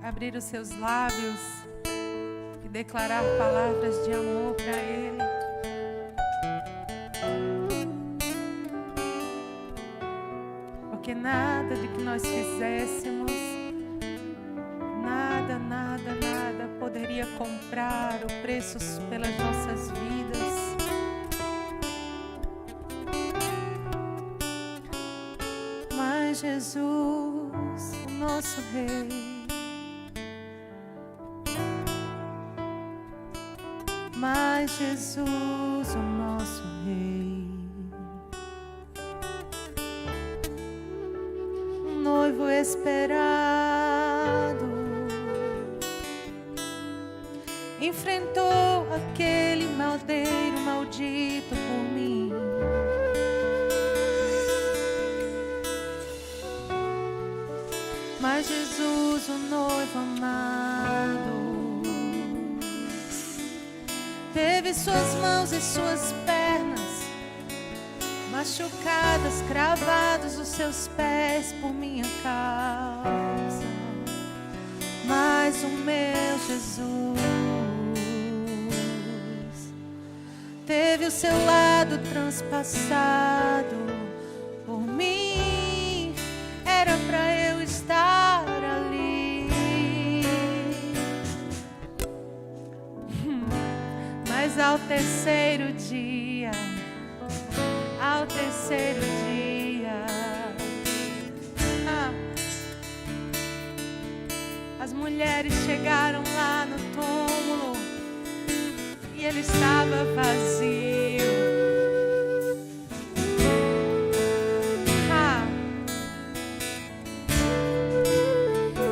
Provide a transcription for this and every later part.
abrir os seus lábios e declarar palavras de amor para Ele. Porque nada de que nós fizéssemos, nada poderia comprar o preço pelas nossas vidas. Mas Jesus, o nosso Rei, mas Jesus, o nosso Rei, um noivo esperado, enfrentou aquele madeiro maldito por mim. Mas Jesus, o noivo amado, teve suas mãos e suas pernas machucadas, cravados os seus pés por minha causa. Mas o meu Jesus teve o seu lado transpassado por mim. Era pra eu estar ali, mas ao terceiro dia, as mulheres chegaram lá no túmulo e ele estava vazio.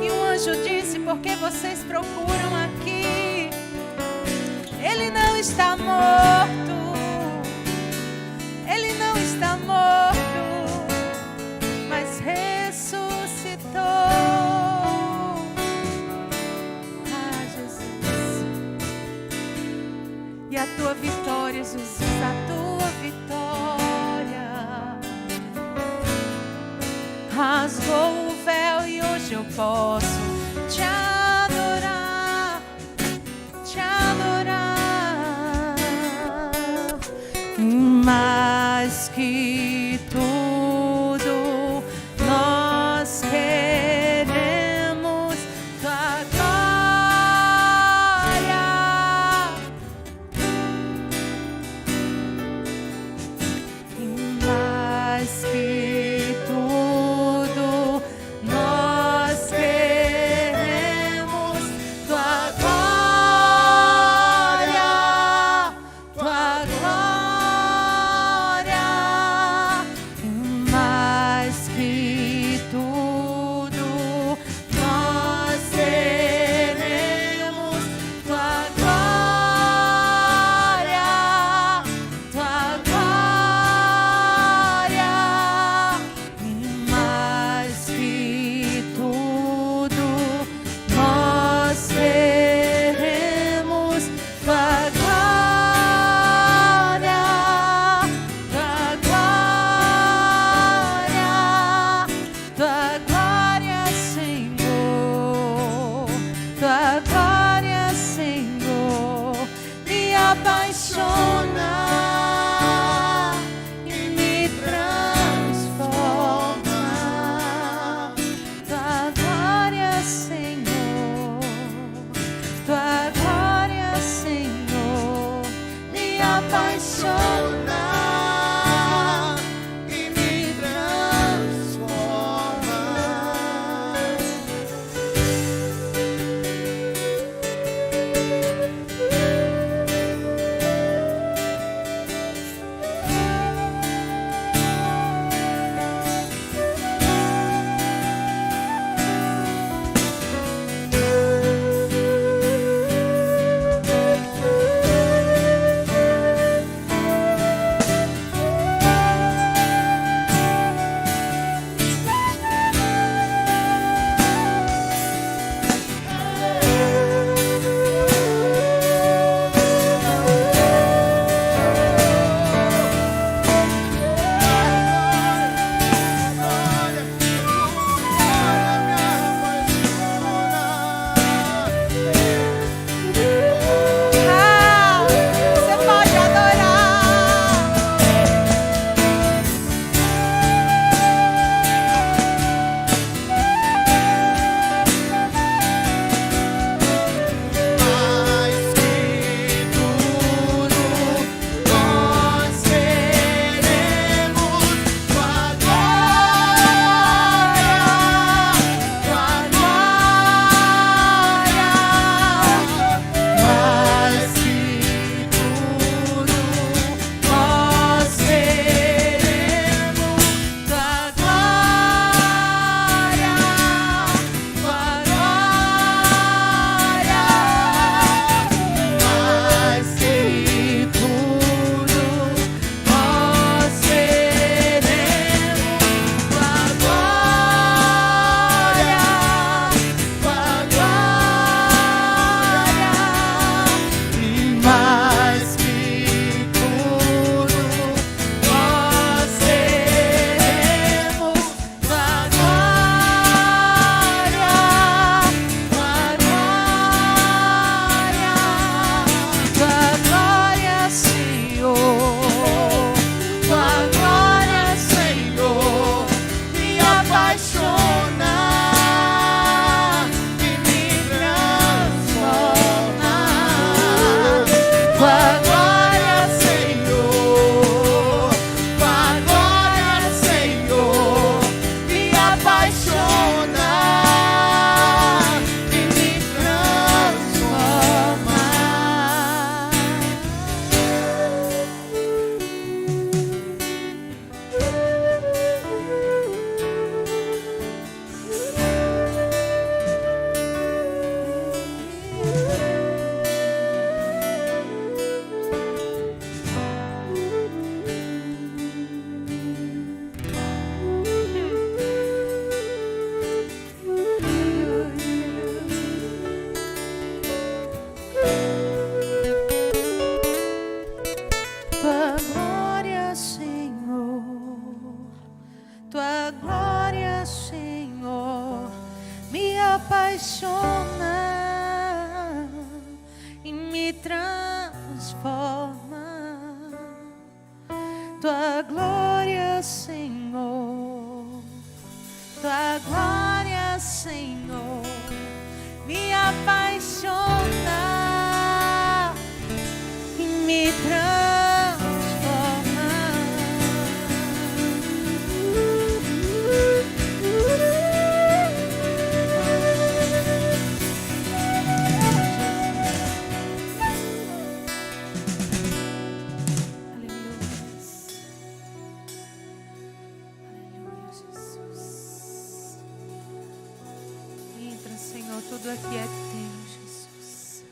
E um anjo disse: por que vocês procuram aqui? Ele não está morto. Ele não está morto, mas ressuscitou. Ah, Jesus. E a tua vitória, Jesus, a tua vitória rasgou o véu e hoje eu posso te adorar, te adorar. Mais que tudo, nós queremos tua glória. Mais que tudo, nós queremos tua glória, tua glória. Mais que tudo, nós queremos tua glória, tua glória. Mais que tudo, nós queremos tua glória, tua glória, tua glória, Senhor, tua glória, Senhor, me apaixona e me transforma. Tua glória, Senhor, tua glória, Senhor, me apaixona e me transforma. apaixona e me transforma. Tua glória, Senhor, tua glória, Senhor, me apaixona e me transforma. Tudo aqui é teu, Jesus.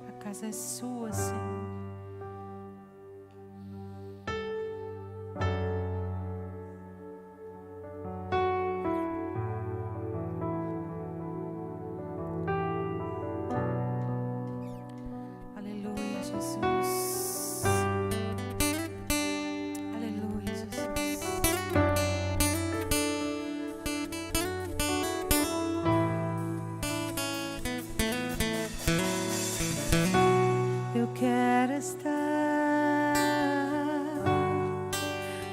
A casa é sua, Senhor. Aleluia, Jesus. Aleluia, Jesus. Eu quero estar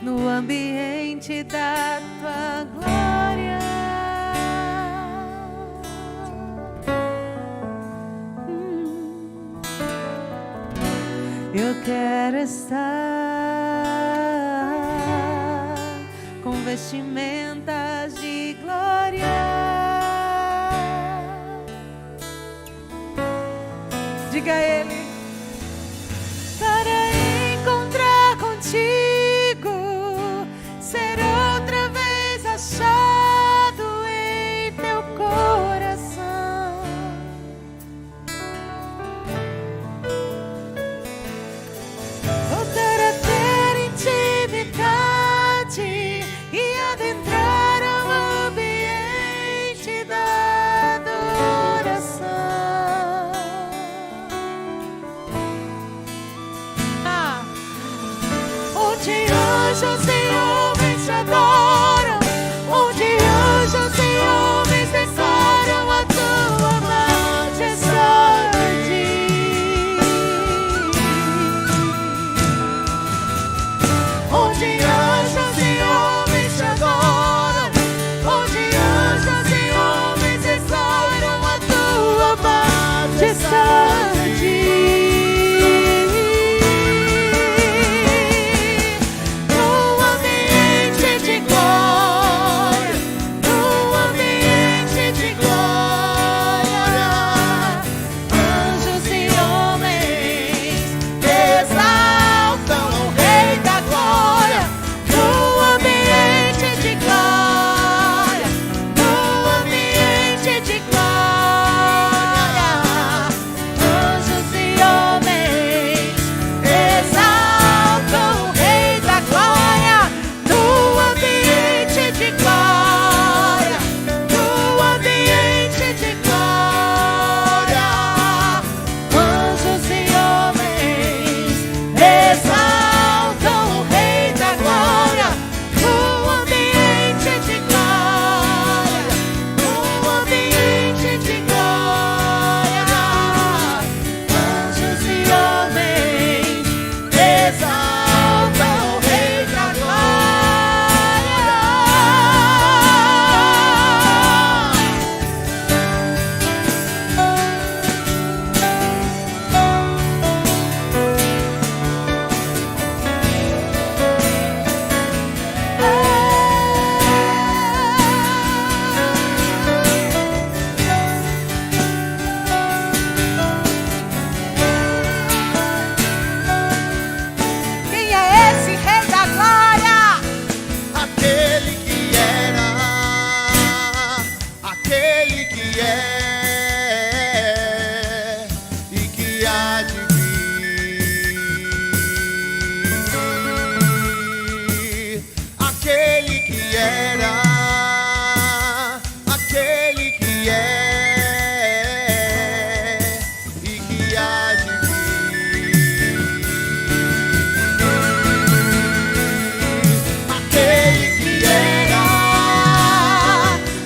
no ambiente da tua glória. Eu quero estar com vestimentas de glória. Diga a Ele. Para encontrar contigo, ser outra vez achado em teu coração. Voltar a ter intimidade e adentrar ao ambiente da adoração. Onde anjos e homens te adoram, onde anjos e homens declaram a tua majestade. Onde anjos e homens te adoram, onde anjos e homens declaram a tua majestade.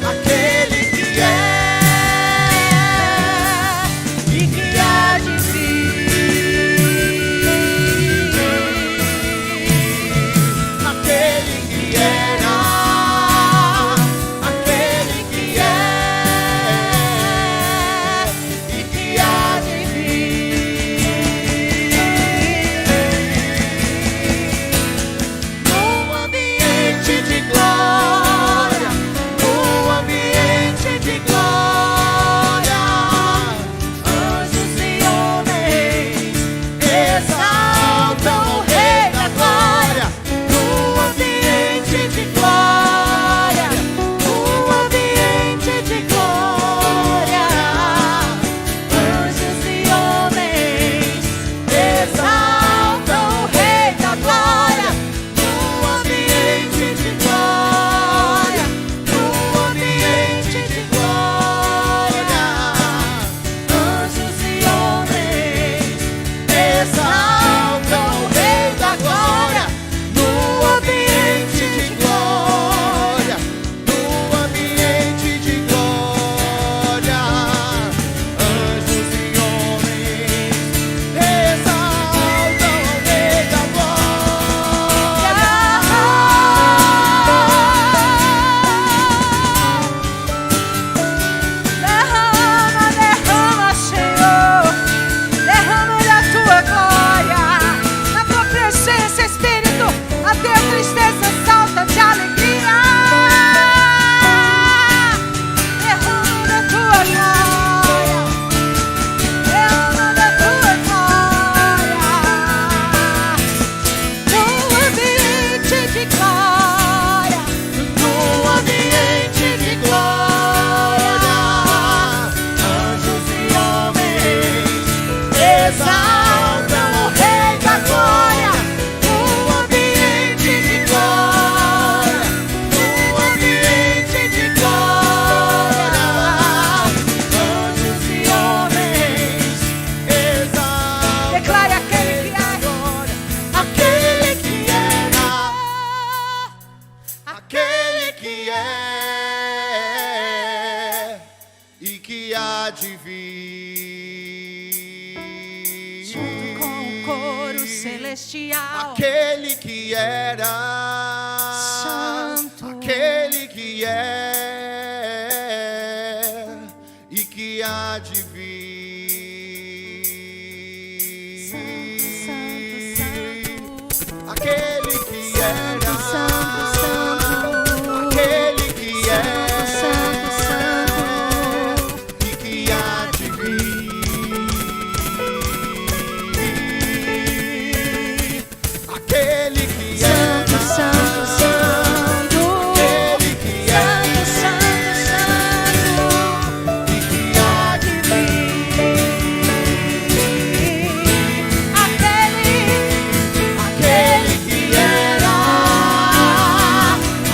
Aquele que é que há de vir, junto com o coro celestial, aquele que era santo, aquele que é e que há de vir, santo, santo, santo, aquele que era santo, santo, aquele que é santo, santo, e que há de vir, aquele que santo, santo, santo, aquele que é santo, santo, e que há de aquele que era,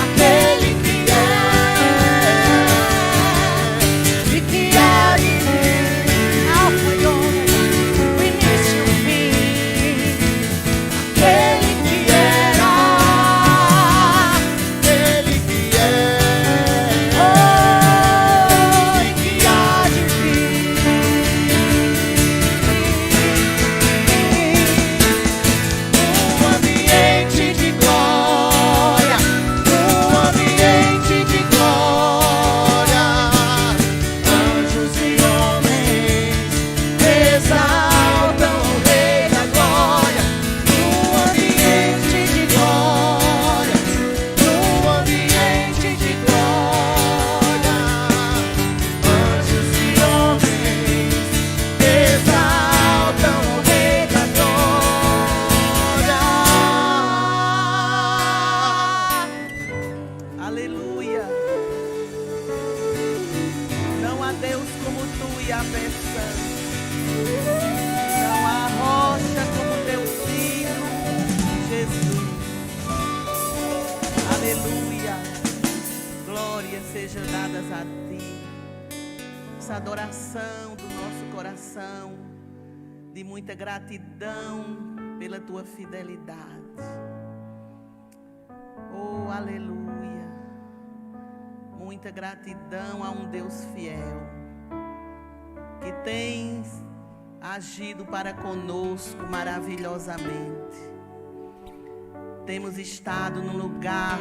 aquele que é e que há de vir, Alfa e Ômega, o início e o fim, aquele que era, aquele que é oh, e que há de vir. um ambiente de glória, um ambiente de glória, anjos e homens exaltam o Rei da glória, um ambiente de glória, um ambiente de glória, anjos e homens exaltam o Rei da glória. Aleluia. Não há Deus como tu, Yahvé Santo. Não há rocha como teu filho, Jesus. Aleluia. Glórias sejam dadas a ti. Essa adoração do nosso coração, de muita gratidão pela tua fidelidade. Oh, aleluia. Muita gratidão a um Deus fiel, que tens agido para conosco maravilhosamente. Temos estado num lugar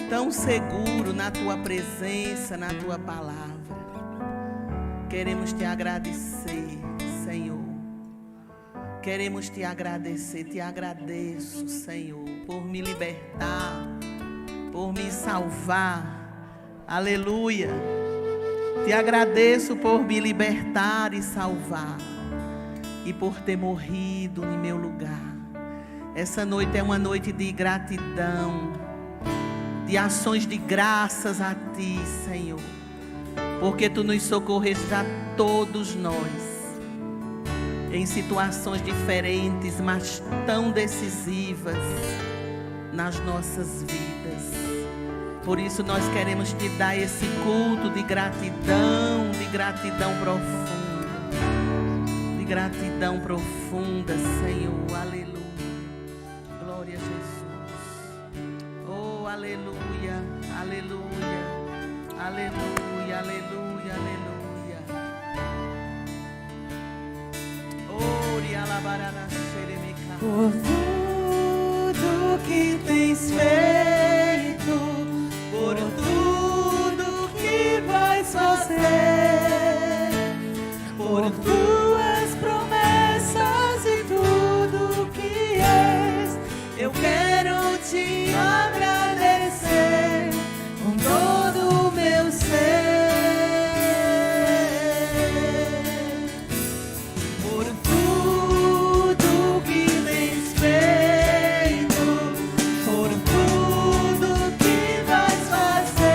tão seguro na tua presença, na tua palavra. Queremos te agradecer, Senhor. Queremos te agradecer, te agradeço, Senhor, por me libertar, por me salvar. Aleluia. Te agradeço por me libertar e salvar, e por ter morrido em meu lugar. Essa noite é uma noite de gratidão, de ações de graças a ti, Senhor, porque tu nos socorreste a todos nós, em situações diferentes, mas tão decisivas nas nossas vidas. Por isso nós queremos te dar esse culto de gratidão profunda, de gratidão profunda, Senhor. Aleluia. Glória a Jesus. Oh, aleluia, aleluia, aleluia, aleluia, aleluia. Ori alabarana xeremica. Por tudo que tens feito, Por tudo que vais fazer, por tuas promessas e tudo que és, eu quero te agradecer com todo o meu ser. Por tudo que tens feito, por tudo que vais fazer.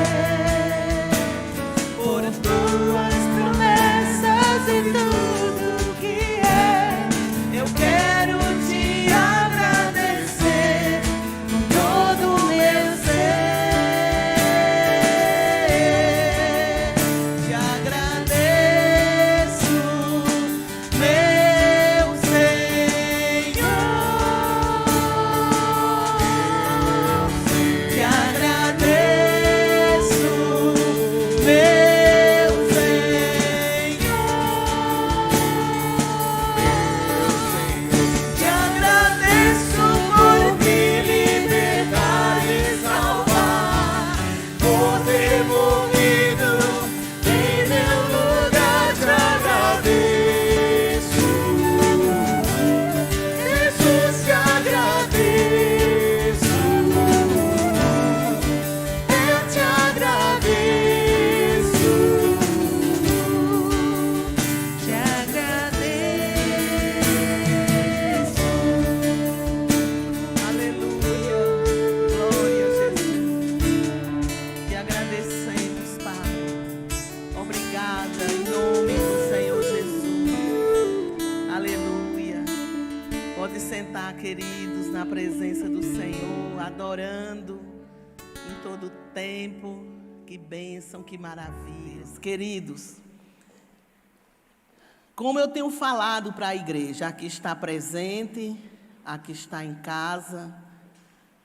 queridos, na presença do Senhor, adorando em todo tempo. Que bênção, que maravilhas. Queridos, como eu tenho falado para a igreja, aqui está presente, aqui está em casa,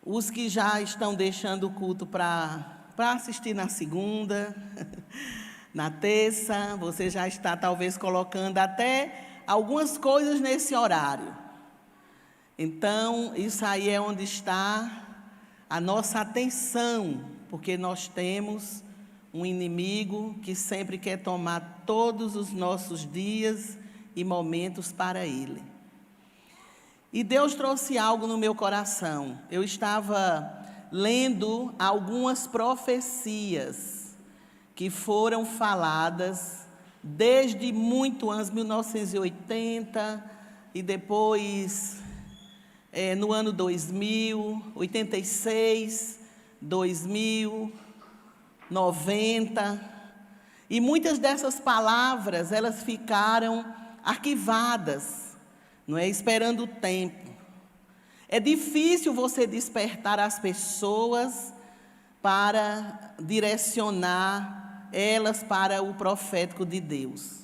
os que já estão deixando o culto para assistir na segunda, na terça, você já está talvez colocando até algumas coisas nesse horário. Então, isso aí é onde está a nossa atenção, porque nós temos um inimigo que sempre quer tomar todos os nossos dias e momentos para ele. E Deus trouxe algo no meu coração. Eu estava lendo algumas profecias que foram faladas desde muito antes, 1980, e depois no ano 2000, 86, 2000, 90. E muitas dessas palavras, elas ficaram arquivadas, não é? Esperando o tempo. É difícil você despertar as pessoas para direcionar elas para o profético de Deus.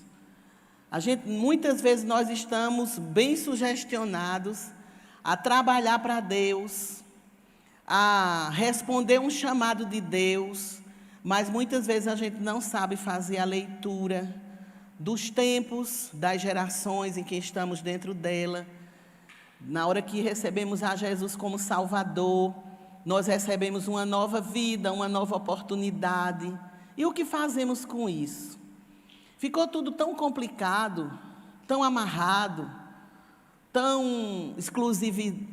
Muitas vezes nós estamos bem sugestionados a trabalhar para Deus, a responder um chamado de Deus, mas muitas vezes a gente não sabe fazer a leitura dos tempos, das gerações em que estamos dentro dela. Na hora que recebemos a Jesus como Salvador, nós recebemos uma nova vida, uma nova oportunidade. E o que fazemos com isso? Ficou tudo tão complicado, tão amarrado, tão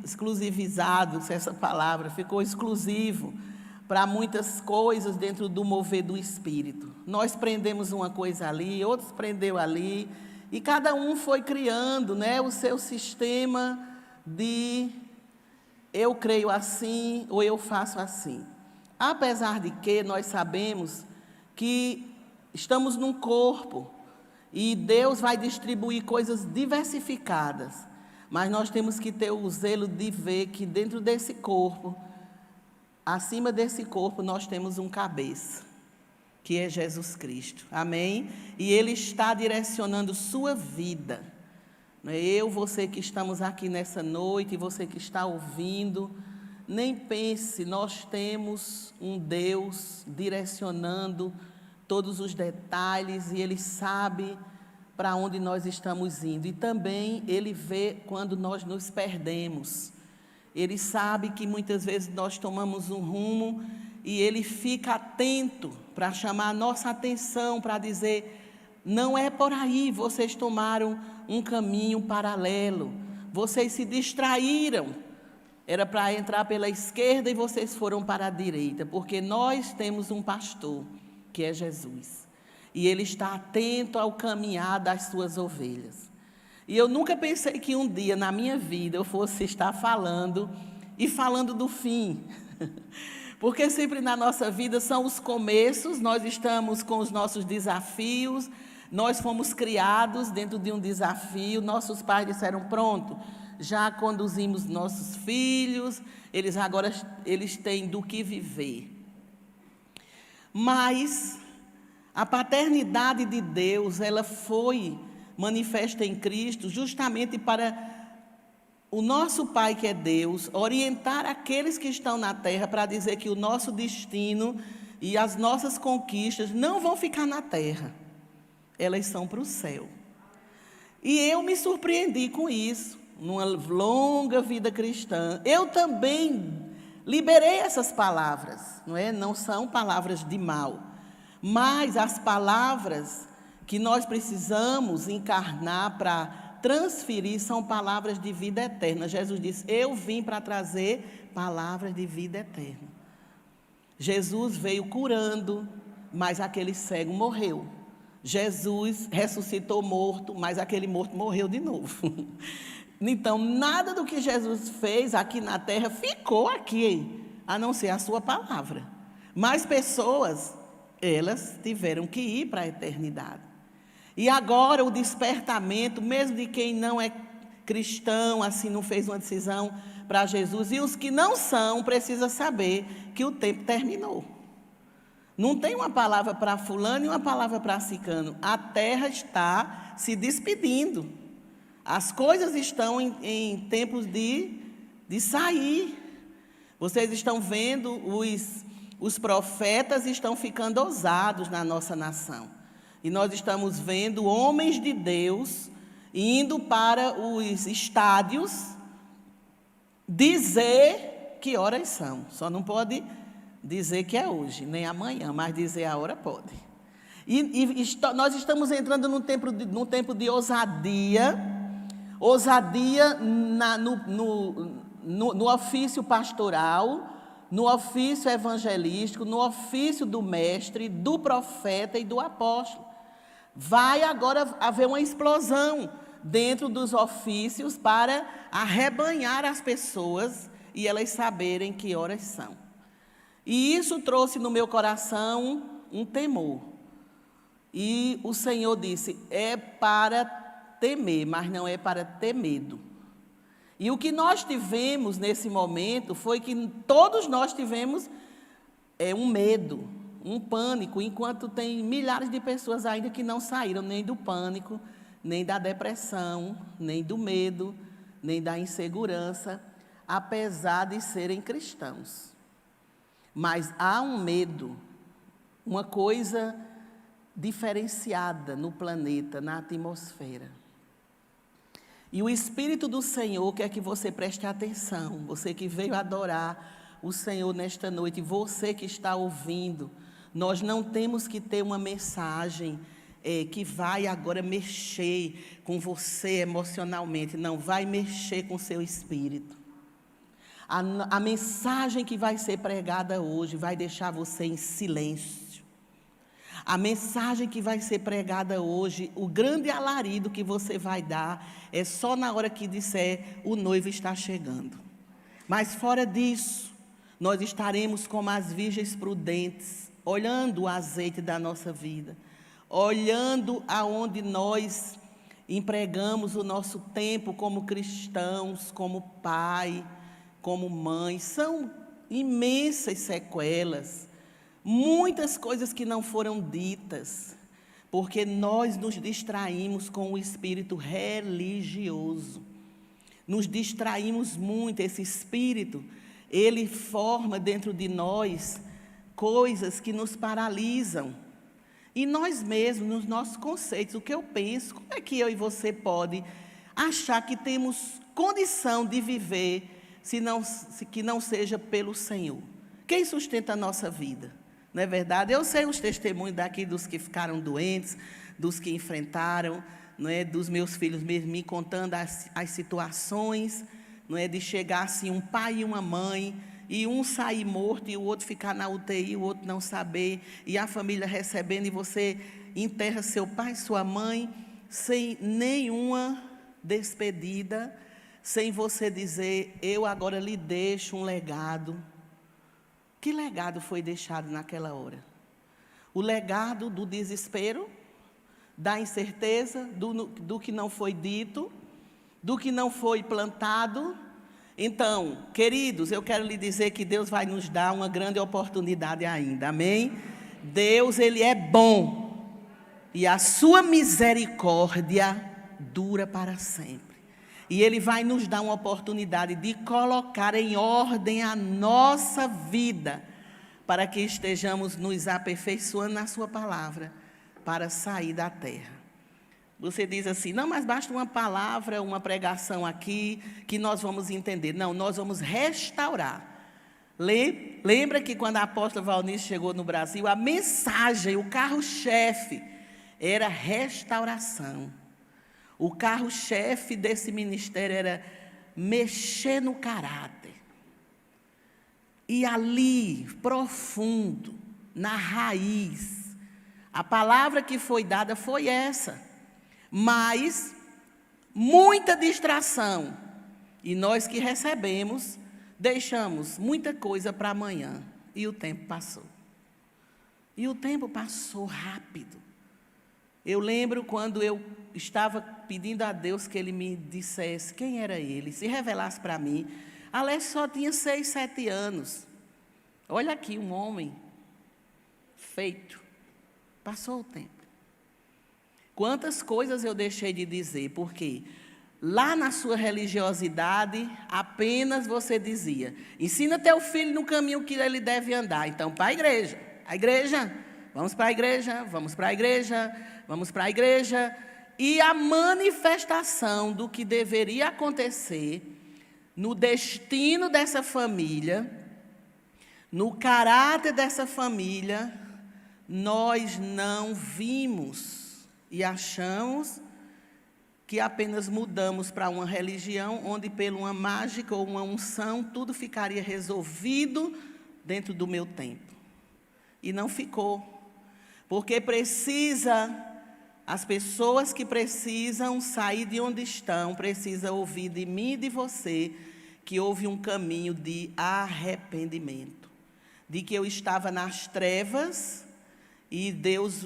exclusivizado, se essa palavra, ficou exclusivo para muitas coisas dentro do mover do Espírito. Nós prendemos uma coisa ali, outros prendeu ali, e cada um foi criando, né, o seu sistema de eu creio assim ou eu faço assim. Apesar de que nós sabemos que estamos num corpo e Deus vai distribuir coisas diversificadas, mas nós temos que ter o zelo de ver que dentro desse corpo, acima desse corpo, nós temos um cabeça, que é Jesus Cristo. Amém? E Ele está direcionando sua vida. Eu, você que estamos aqui nessa noite, e você que está ouvindo, nem pense, nós temos um Deus direcionando todos os detalhes, e Ele sabe para onde nós estamos indo. E também Ele vê quando nós nos perdemos. Ele sabe que muitas vezes nós tomamos um rumo e Ele fica atento para chamar a nossa atenção, para dizer, não é por aí, vocês tomaram um caminho paralelo, vocês se distraíram, era para entrar pela esquerda e vocês foram para a direita, porque nós temos um pastor, que é Jesus. E Ele está atento ao caminhar das suas ovelhas. E eu nunca pensei que um dia na minha vida eu fosse estar falando do fim. Porque sempre na nossa vida são os começos, nós estamos com os nossos desafios, nós fomos criados dentro de um desafio, nossos pais disseram, pronto, já conduzimos nossos filhos, eles têm do que viver. Mas a paternidade de Deus, ela foi manifesta em Cristo justamente para o nosso Pai, que é Deus, orientar aqueles que estão na terra para dizer que o nosso destino e as nossas conquistas não vão ficar na terra, elas são para o céu. E eu me surpreendi com isso, numa longa vida cristã. Eu também liberei essas palavras, não é? Não são palavras de mal, mas as palavras que nós precisamos encarnar para transferir são palavras de vida eterna. Jesus disse, eu vim para trazer palavras de vida eterna. Jesus veio curando, mas aquele cego morreu. Jesus ressuscitou morto, mas aquele morto morreu de novo. Então, nada do que Jesus fez aqui na terra ficou aqui, a não ser a sua palavra. Mas pessoas, elas tiveram que ir para a eternidade. E agora o despertamento, mesmo de quem não é cristão, assim, não fez uma decisão para Jesus. E os que não são, precisam saber que o tempo terminou. Não tem uma palavra para fulano e uma palavra para ciclano. A terra está se despedindo. As coisas estão em tempos de sair. Vocês estão vendo, os profetas estão ficando ousados na nossa nação. E nós estamos vendo homens de Deus indo para os estádios dizer que horas são. Só não pode dizer que é hoje, nem amanhã, mas dizer a hora pode. Nós estamos entrando num tempo de ousadia no ofício pastoral, no ofício evangelístico, no ofício do mestre, do profeta e do apóstolo. Vai agora haver uma explosão dentro dos ofícios para arrebanhar as pessoas e elas saberem que horas são. E isso trouxe no meu coração um temor. E o Senhor disse, é para temer, mas não é para ter medo. E o que nós tivemos nesse momento foi que todos nós tivemos um medo, um pânico, enquanto tem milhares de pessoas ainda que não saíram nem do pânico, nem da depressão, nem do medo, nem da insegurança, apesar de serem cristãos. Mas há um medo, uma coisa diferenciada no planeta, na atmosfera. E o Espírito do Senhor quer que você preste atenção, você que veio adorar o Senhor nesta noite, você que está ouvindo. Nós não temos que ter uma mensagem que vai agora mexer com você emocionalmente, não, vai mexer com o seu espírito. A mensagem que vai ser pregada hoje vai deixar você em silêncio. A mensagem que vai ser pregada hoje, o grande alarido que você vai dar, é só na hora que disser, o noivo está chegando. Mas fora disso, nós estaremos como as virgens prudentes, olhando o azeite da nossa vida, olhando aonde nós empregamos o nosso tempo como cristãos, como pai, como mãe. São imensas sequelas. Muitas coisas que não foram ditas, porque nós nos distraímos com o espírito religioso. Nos distraímos muito, esse espírito, ele forma dentro de nós coisas que nos paralisam. E nós mesmos, nos nossos conceitos, o que eu penso, como é que eu e você pode achar que temos condição de viver que não seja pelo Senhor? Quem sustenta a nossa vida? Não é verdade? Eu sei os testemunhos daqui dos que ficaram doentes, dos que enfrentaram, não é? Dos meus filhos mesmo me contando as situações, não é? De chegar assim um pai e uma mãe, e um sair morto e o outro ficar na UTI, o outro não saber, e a família recebendo, e você enterra seu pai, sua mãe, sem nenhuma despedida, sem você dizer, eu agora lhe deixo um legado. Que legado foi deixado naquela hora? O legado do desespero, da incerteza, do que não foi dito, do que não foi plantado. Então, queridos, eu quero lhe dizer que Deus vai nos dar uma grande oportunidade ainda, amém? Deus, Ele é bom, e a sua misericórdia dura para sempre. E Ele vai nos dar uma oportunidade de colocar em ordem a nossa vida, para que estejamos nos aperfeiçoando na sua palavra, para sair da terra. Você diz assim, não, mas basta uma palavra, uma pregação aqui, que nós vamos entender. Não, nós vamos restaurar. Lembra que quando a apóstola Valnice chegou no Brasil, a mensagem, o carro-chefe, era restauração. O carro-chefe desse ministério era mexer no caráter. E ali, profundo, na raiz, a palavra que foi dada foi essa. Mas, muita distração. E nós que recebemos, deixamos muita coisa para amanhã. E o tempo passou. E o tempo passou rápido. Eu lembro quando eu estava pedindo a Deus que Ele me dissesse quem era Ele, se revelasse para mim. Alex só tinha 6, 7 anos. Olha aqui, um homem feito. Passou o tempo. Quantas coisas eu deixei de dizer, porque lá na sua religiosidade, apenas você dizia, ensina teu filho no caminho que ele deve andar. Então, para a igreja, vamos para a igreja, vamos para a igreja, vamos para a igreja. E a manifestação do que deveria acontecer no destino dessa família, no caráter dessa família, nós não vimos. E achamos que apenas mudamos para uma religião onde, pela uma mágica ou uma unção, tudo ficaria resolvido dentro do meu tempo. E não ficou. Porque as pessoas que precisam sair de onde estão, precisam ouvir de mim e de você, que houve um caminho de arrependimento. De que eu estava nas trevas, e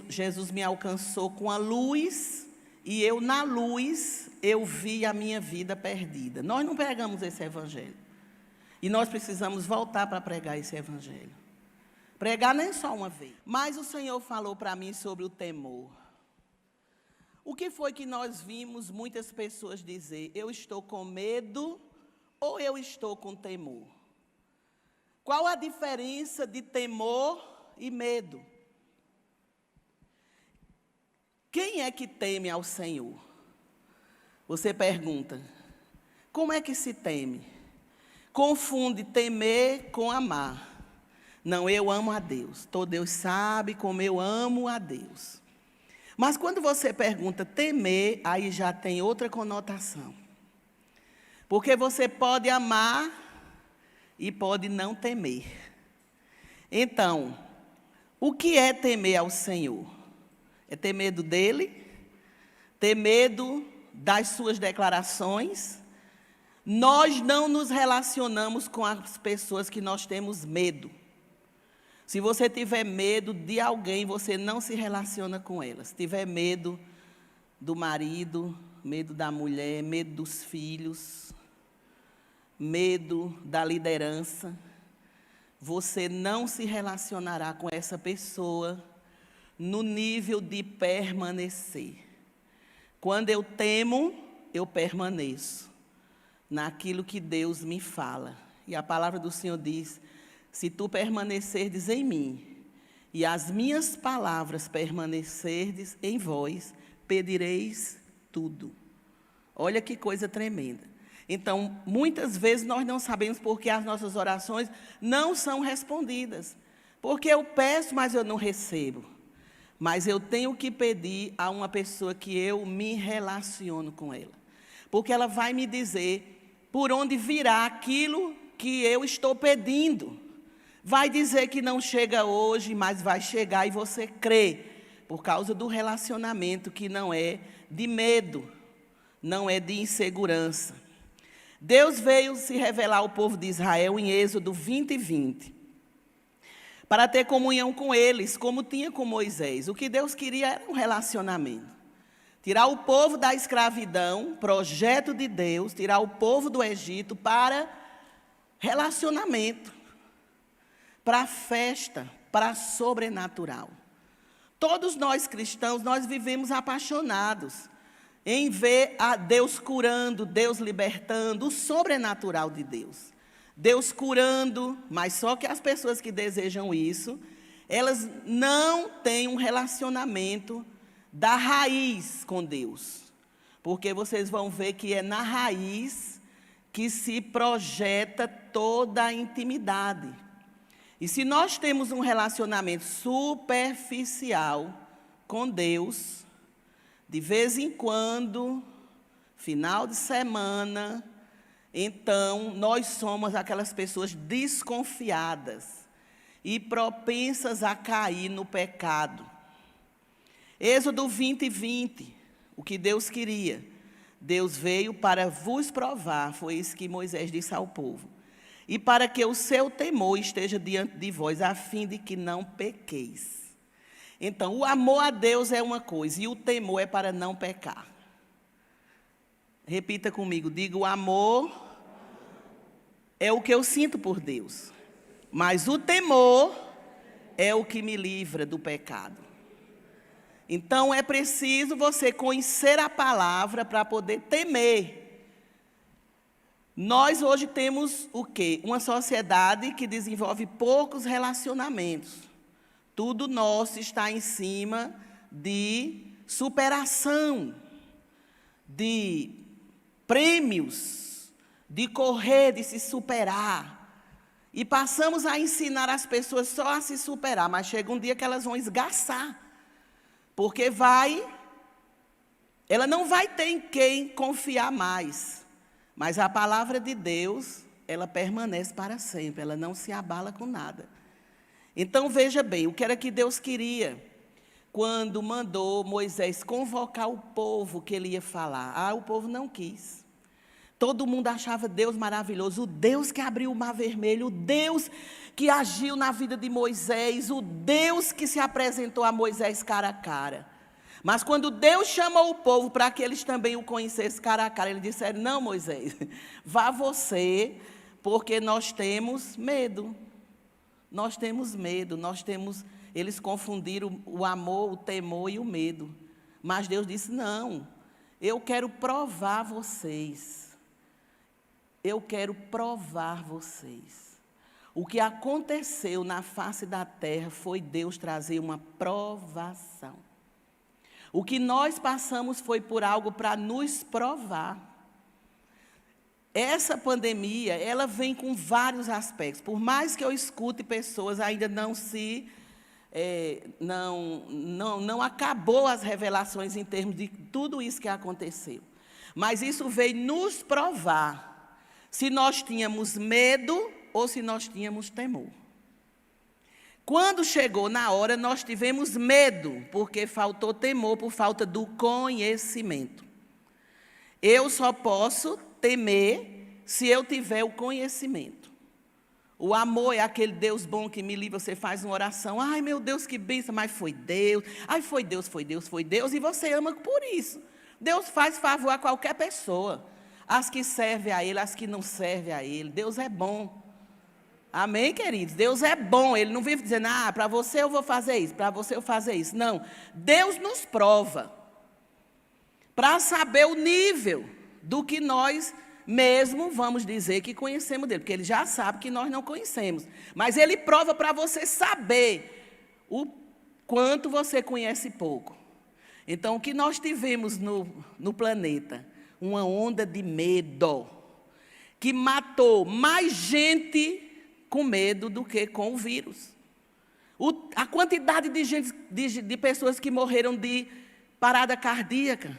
Jesus me alcançou com a luz, e eu na luz, eu vi a minha vida perdida. Nós não pregamos esse evangelho. E nós precisamos voltar para pregar esse evangelho. Pregar nem só uma vez. Mas o Senhor falou para mim sobre o temor. O que foi que nós vimos muitas pessoas dizer? Eu estou com medo ou eu estou com temor? Qual a diferença de temor e medo? Quem é que teme ao Senhor? Você pergunta, como é que se teme? Confunde temer com amar. Não, eu amo a Deus. Todo Deus sabe como eu amo a Deus. Mas quando você pergunta temer, aí já tem outra conotação. Porque você pode amar e pode não temer. Então, o que é temer ao Senhor? É ter medo dele, ter medo das suas declarações. Nós não nos relacionamos com as pessoas que nós temos medo. Se você tiver medo de alguém, você não se relaciona com elas. Se tiver medo do marido, medo da mulher, medo dos filhos, medo da liderança, você não se relacionará com essa pessoa no nível de permanecer. Quando eu temo, eu permaneço naquilo que Deus me fala. E a palavra do Senhor diz, se tu permanecerdes em mim, e as minhas palavras permanecerdes em vós, pedireis tudo. Olha que coisa tremenda. Então, muitas vezes nós não sabemos porque as nossas orações não são respondidas. Porque eu peço, mas eu não recebo. Mas eu tenho que pedir a uma pessoa que eu me relaciono com ela. Porque ela vai me dizer por onde virá aquilo que eu estou pedindo. Vai dizer que não chega hoje, mas vai chegar e você crê. Por causa do relacionamento que não é de medo, não é de insegurança. Deus veio se revelar ao povo de Israel em Êxodo 20:20. Para ter comunhão com eles, como tinha com Moisés. O que Deus queria era um relacionamento. Tirar o povo da escravidão, projeto de Deus, tirar o povo do Egito para relacionamento, para festa, para sobrenatural. Todos nós cristãos, nós vivemos apaixonados em ver a Deus curando, Deus libertando, o sobrenatural de Deus. Deus curando, mas só que as pessoas que desejam isso, elas não têm um relacionamento da raiz com Deus. Porque vocês vão ver que é na raiz que se projeta toda a intimidade. E se nós temos um relacionamento superficial com Deus, de vez em quando, final de semana, então nós somos aquelas pessoas desconfiadas e propensas a cair no pecado. Êxodo 20:20, o que Deus queria. Deus veio para vos provar, foi isso que Moisés disse ao povo. E para que o seu temor esteja diante de vós, a fim de que não pequeis. Então, o amor a Deus é uma coisa e o temor é para não pecar. Repita comigo, diga: o amor é o que eu sinto por Deus, mas o temor é o que me livra do pecado. Então, é preciso você conhecer a palavra para poder temer. Nós hoje temos o quê? Uma sociedade que desenvolve poucos relacionamentos. Tudo nosso está em cima de superação, de prêmios, de correr, de se superar. E passamos a ensinar as pessoas só a se superar, mas chega um dia que elas vão esgaçar. Porque ela não vai ter em quem confiar mais. Mas a palavra de Deus, ela permanece para sempre, ela não se abala com nada. Então, veja bem, o que era que Deus queria quando mandou Moisés convocar o povo que ele ia falar? O povo não quis. Todo mundo achava Deus maravilhoso, o Deus que abriu o Mar Vermelho, o Deus que agiu na vida de Moisés, o Deus que se apresentou a Moisés cara a cara. Mas quando Deus chamou o povo para que eles também o conhecessem cara a cara, eles disseram: não, Moisés, vá você, porque nós temos medo. Nós temos medo, eles confundiram o amor, o temor e o medo. Mas Deus disse: não, eu quero provar vocês. Eu quero provar vocês. O que aconteceu na face da terra foi Deus trazer uma provação. O que nós passamos foi por algo para nos provar. Essa pandemia, ela vem com vários aspectos. Por mais que eu escute pessoas, ainda não acabou as revelações em termos de tudo isso que aconteceu. Mas isso veio nos provar se nós tínhamos medo ou se nós tínhamos temor. Quando chegou na hora, nós tivemos medo, porque faltou temor por falta do conhecimento. Eu só posso temer se eu tiver o conhecimento. O amor é aquele Deus bom que me livra. Você faz uma oração: ai, meu Deus, que bênção, mas foi Deus. Ai, foi Deus, foi Deus, foi Deus. E você ama por isso. Deus faz favor a qualquer pessoa. As que servem a Ele, as que não servem a Ele. Deus é bom. Amém, queridos? Deus é bom. Ele não vive dizendo: para você eu vou fazer isso, para você eu fazer isso. Não. Deus nos prova para saber o nível do que nós mesmo vamos dizer que conhecemos dele, porque ele já sabe que nós não conhecemos. Mas ele prova para você saber o quanto você conhece pouco. Então, o que nós tivemos no planeta? Uma onda de medo, que matou mais gente com medo do que com o vírus. A quantidade de pessoas que morreram de parada cardíaca,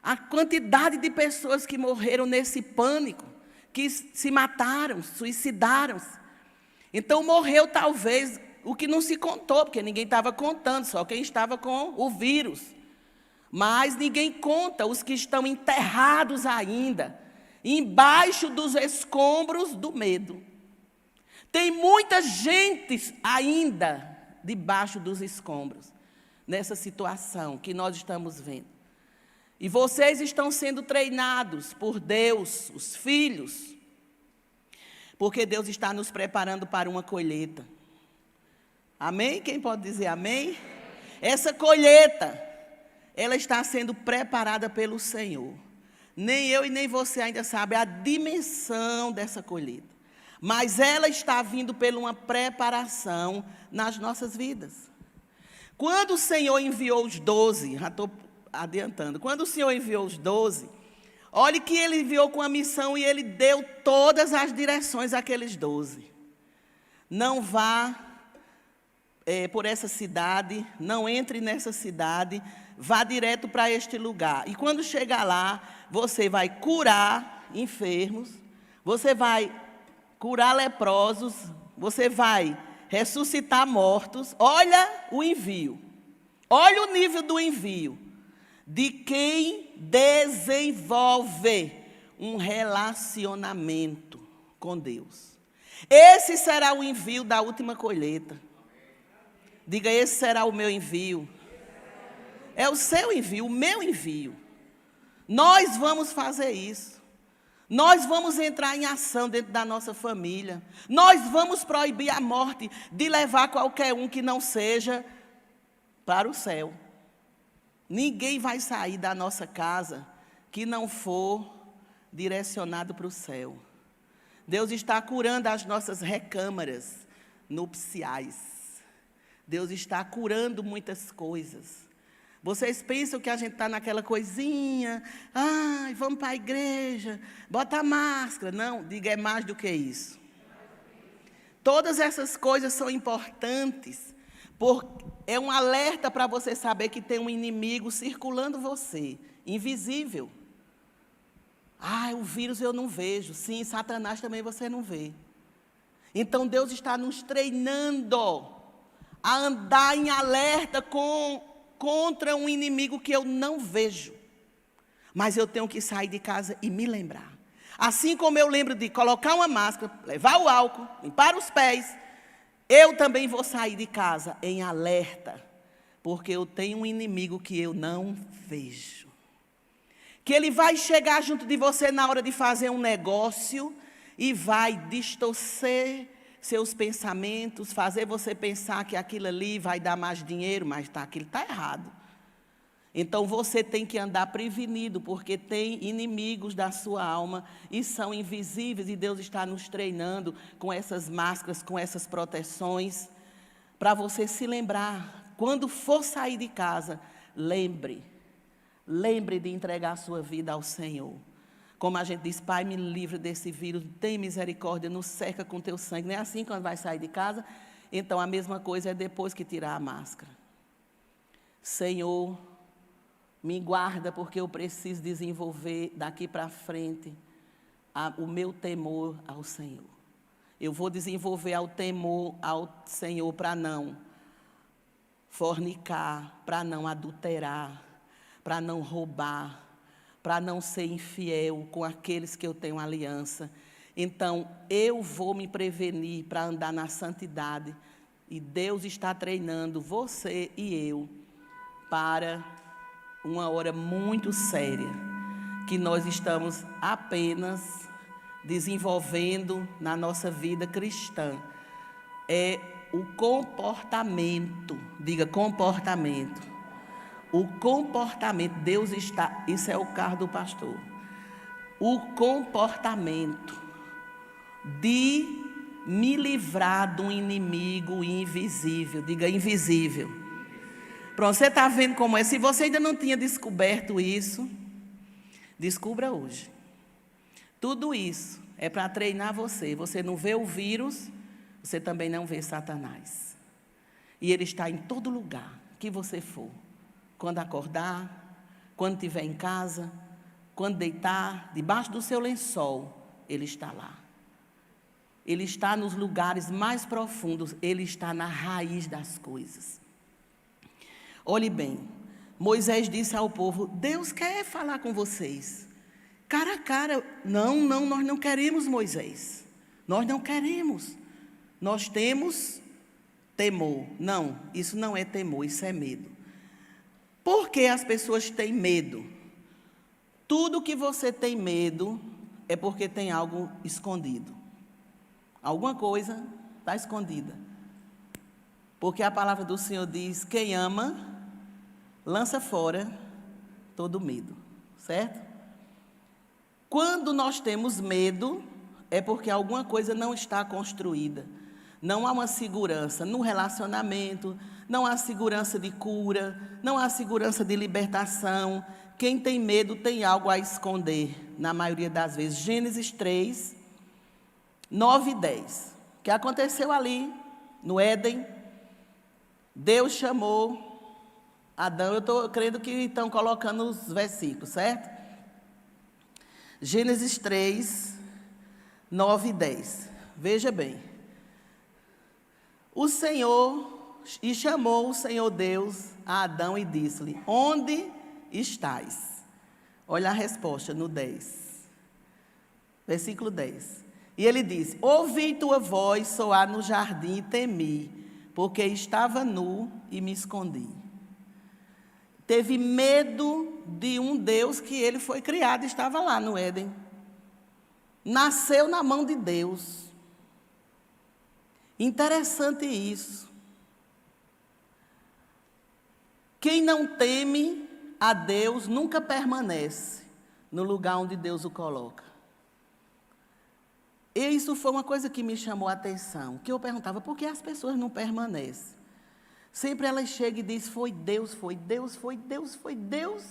a quantidade de pessoas que morreram nesse pânico, que se mataram, suicidaram-se. Então, morreu talvez o que não se contou, porque ninguém estava contando, só quem estava com o vírus. Mas ninguém conta os que estão enterrados ainda, embaixo dos escombros do medo. Tem muita gente ainda debaixo dos escombros, nessa situação que nós estamos vendo. E vocês estão sendo treinados por Deus, os filhos, porque Deus está nos preparando para uma colheita. Amém? Quem pode dizer amém? Essa colheita, ela está sendo preparada pelo Senhor. Nem eu e nem você ainda sabe a dimensão dessa colheita. Mas ela está vindo por uma preparação nas nossas vidas. Quando o Senhor enviou os 12, já estou adiantando, quando o Senhor enviou os 12, olhe que Ele enviou com a missão e Ele deu todas as direções àqueles 12. Não vá por essa cidade, não entre nessa cidade, vá direto para este lugar. E quando chegar lá, você vai curar enfermos, você vai curar leprosos, você vai ressuscitar mortos. Olha o envio, olha o nível do envio, de quem desenvolve um relacionamento com Deus. Esse será o envio da última colheita. Diga, esse será o meu envio. É o seu envio, o meu envio. Nós vamos fazer isso. Nós vamos entrar em ação dentro da nossa família. Nós vamos proibir a morte de levar qualquer um que não seja para o céu. Ninguém vai sair da nossa casa que não for direcionado para o céu. Deus está curando as nossas recâmaras nupciais. Deus está curando muitas coisas. Vocês pensam que a gente está naquela coisinha, ai, vamos para a igreja, bota a máscara. Não, diga, é mais do que isso. Todas essas coisas são importantes, é um alerta para você saber que tem um inimigo circulando você, invisível. Ah, o vírus eu não vejo. Sim, Satanás também você não vê. Então Deus está nos treinando a andar em alerta contra um inimigo que eu não vejo. Mas eu tenho que sair de casa e me lembrar. Assim como eu lembro de colocar uma máscara, levar o álcool, limpar os pés, eu também vou sair de casa em alerta, porque eu tenho um inimigo que eu não vejo. Que ele vai chegar junto de você na hora de fazer um negócio e vai distorcer seus pensamentos, fazer você pensar que aquilo ali vai dar mais dinheiro, mas aquilo está errado. Então você tem que andar prevenido, porque tem inimigos da sua alma e são invisíveis, e Deus está nos treinando com essas máscaras, com essas proteções, para você se lembrar, quando for sair de casa, lembre de entregar a sua vida ao Senhor. Como a gente diz, Pai, me livre desse vírus, tem misericórdia, nos cerca com teu sangue. Não é assim quando vai sair de casa? Então, a mesma coisa é depois que tirar a máscara. Senhor, me guarda, porque eu preciso desenvolver daqui para frente o meu temor ao Senhor. Eu vou desenvolver o temor ao Senhor para não fornicar, para não adulterar, para não roubar, para não ser infiel com aqueles que eu tenho aliança. Então, eu vou me prevenir para andar na santidade. E Deus está treinando você e eu para uma hora muito séria, que nós estamos apenas desenvolvendo na nossa vida cristã. É o comportamento. Diga, comportamento. O comportamento, Deus está, isso é o carro do pastor. O comportamento de me livrar de um inimigo invisível. Diga, invisível. Pronto, você está vendo como é? Se você ainda não tinha descoberto isso, descubra hoje. Tudo isso é para treinar você. Você não vê o vírus, você também não vê Satanás. E ele está em todo lugar que você for. Quando acordar, quando estiver em casa, quando deitar, debaixo do seu lençol, ele está lá. Ele está nos lugares mais profundos, ele está na raiz das coisas. Olhe bem, Moisés disse ao povo, Deus quer falar com vocês. Cara a cara, não, nós não queremos, Moisés. Nós não queremos. Nós temos temor. Não, isso não é temor, isso é medo. Por que as pessoas têm medo? Tudo que você tem medo é porque tem algo escondido. Alguma coisa está escondida. Porque a palavra do Senhor diz, quem ama, lança fora todo medo. Certo? Quando nós temos medo, é porque alguma coisa não está construída. Não há uma segurança no relacionamento, não há segurança de cura, não há segurança de libertação. Quem tem medo tem algo a esconder, na maioria das vezes. Gênesis 3, 9 e 10. O que aconteceu ali, no Éden? Deus chamou Adão. Eu estou crendo que estão colocando os versículos, certo? Gênesis 3, 9 e 10. Veja bem. O Senhor, e chamou o Senhor Deus a Adão e disse-lhe, onde estás? Olha a resposta no 10. Versículo 10. E ele disse, ouvi tua voz soar no jardim e temi, porque estava nu e me escondi. Teve medo de um Deus que ele foi criado, estava lá no Éden. Nasceu na mão de Deus. Interessante isso. Quem não teme a Deus nunca permanece no lugar onde Deus o coloca. E isso foi uma coisa que me chamou a atenção, que eu perguntava, por que as pessoas não permanecem? Sempre elas chegam e dizem, foi Deus, foi Deus, foi Deus, foi Deus,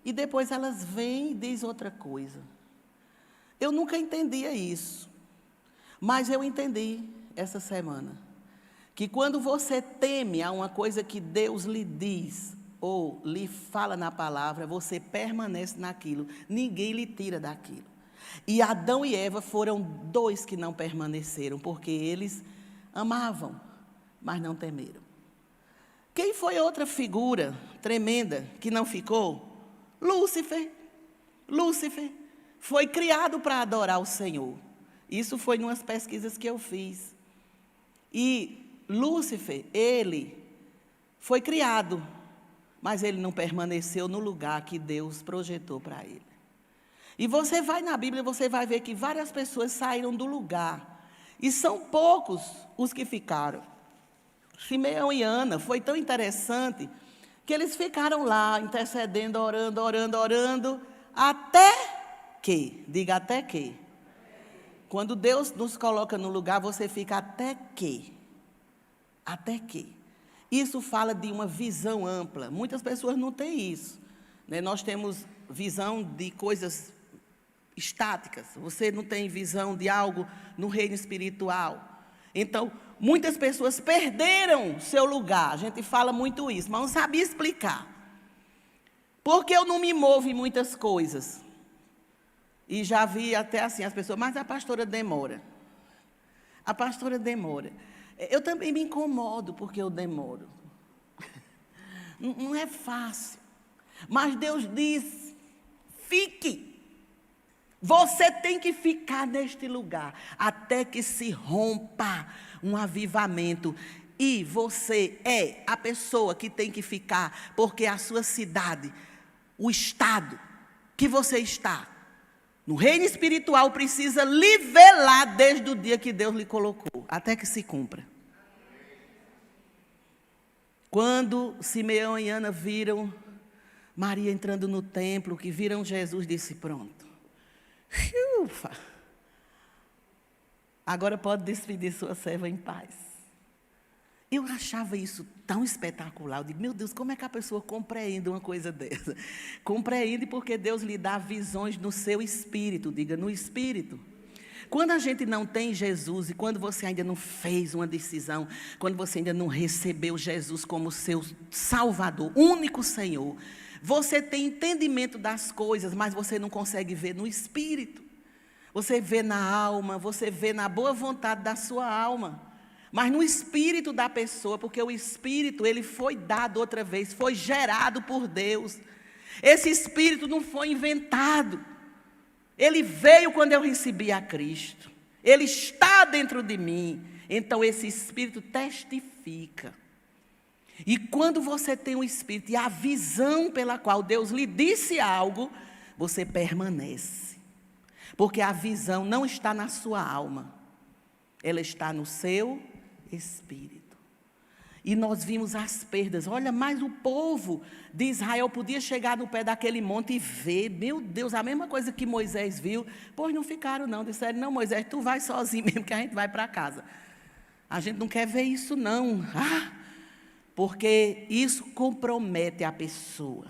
e depois elas vêm e dizem outra coisa. Eu nunca entendia isso, mas eu entendi essa semana, que quando você teme a uma coisa que Deus lhe diz, ou lhe fala na palavra, você permanece naquilo, ninguém lhe tira daquilo. E Adão e Eva foram dois que não permaneceram, porque eles amavam, mas não temeram. Quem foi outra figura tremenda que não ficou? Lúcifer. Lúcifer foi criado para adorar o Senhor. Isso foi em umas pesquisas que eu fiz. E Lúcifer, ele foi criado, mas ele não permaneceu no lugar que Deus projetou para ele. E você vai na Bíblia, você vai ver que várias pessoas saíram do lugar. E são poucos os que ficaram. Simeão e Ana, foi tão interessante, que eles ficaram lá, intercedendo, orando, até que, diga até que. Quando Deus nos coloca no lugar, você fica até que. Até que. Isso fala de uma visão ampla. Muitas pessoas não têm isso, né? Nós temos visão de coisas estáticas. Você não tem visão de algo no reino espiritual. Então, muitas pessoas perderam seu lugar. A gente fala muito isso, mas não sabia explicar. Porque eu não me movo em muitas coisas. E já vi até assim as pessoas, mas a pastora demora. A pastora demora. Eu também me incomodo porque eu demoro. Não é fácil. Mas Deus diz, fique. Você tem que ficar neste lugar até que se rompa um avivamento. E você é a pessoa que tem que ficar, porque a sua cidade, o estado que você está, no reino espiritual, precisa lhe velar desde o dia que Deus lhe colocou, até que se cumpra. Quando Simeão e Ana viram Maria entrando no templo, que viram Jesus, disse, pronto. Ufa. Agora pode despedir sua serva em paz. Eu achava isso tão espetacular. Eu digo, meu Deus, como é que a pessoa compreende uma coisa dessa? Compreende porque Deus lhe dá visões no seu espírito, diga, no espírito. Quando a gente não tem Jesus e quando você ainda não fez uma decisão, quando você ainda não recebeu Jesus como seu Salvador, único Senhor, você tem entendimento das coisas, mas você não consegue ver no espírito. Você vê na alma, você vê na boa vontade da sua alma, mas no espírito da pessoa, porque o espírito, ele foi dado outra vez, foi gerado por Deus. Esse espírito não foi inventado. Ele veio quando eu recebi a Cristo. Ele está dentro de mim. Então esse espírito testifica. E quando você tem o espírito e a visão pela qual Deus lhe disse algo, você permanece. Porque a visão não está na sua alma. Ela está no seu espírito. E nós vimos as perdas. Olha, mas o povo de Israel podia chegar no pé daquele monte e ver. Meu Deus, a mesma coisa que Moisés viu. Pois não ficaram não. Disseram, não, Moisés, tu vai sozinho mesmo que a gente vai para casa. A gente não quer ver isso não. Porque isso compromete a pessoa.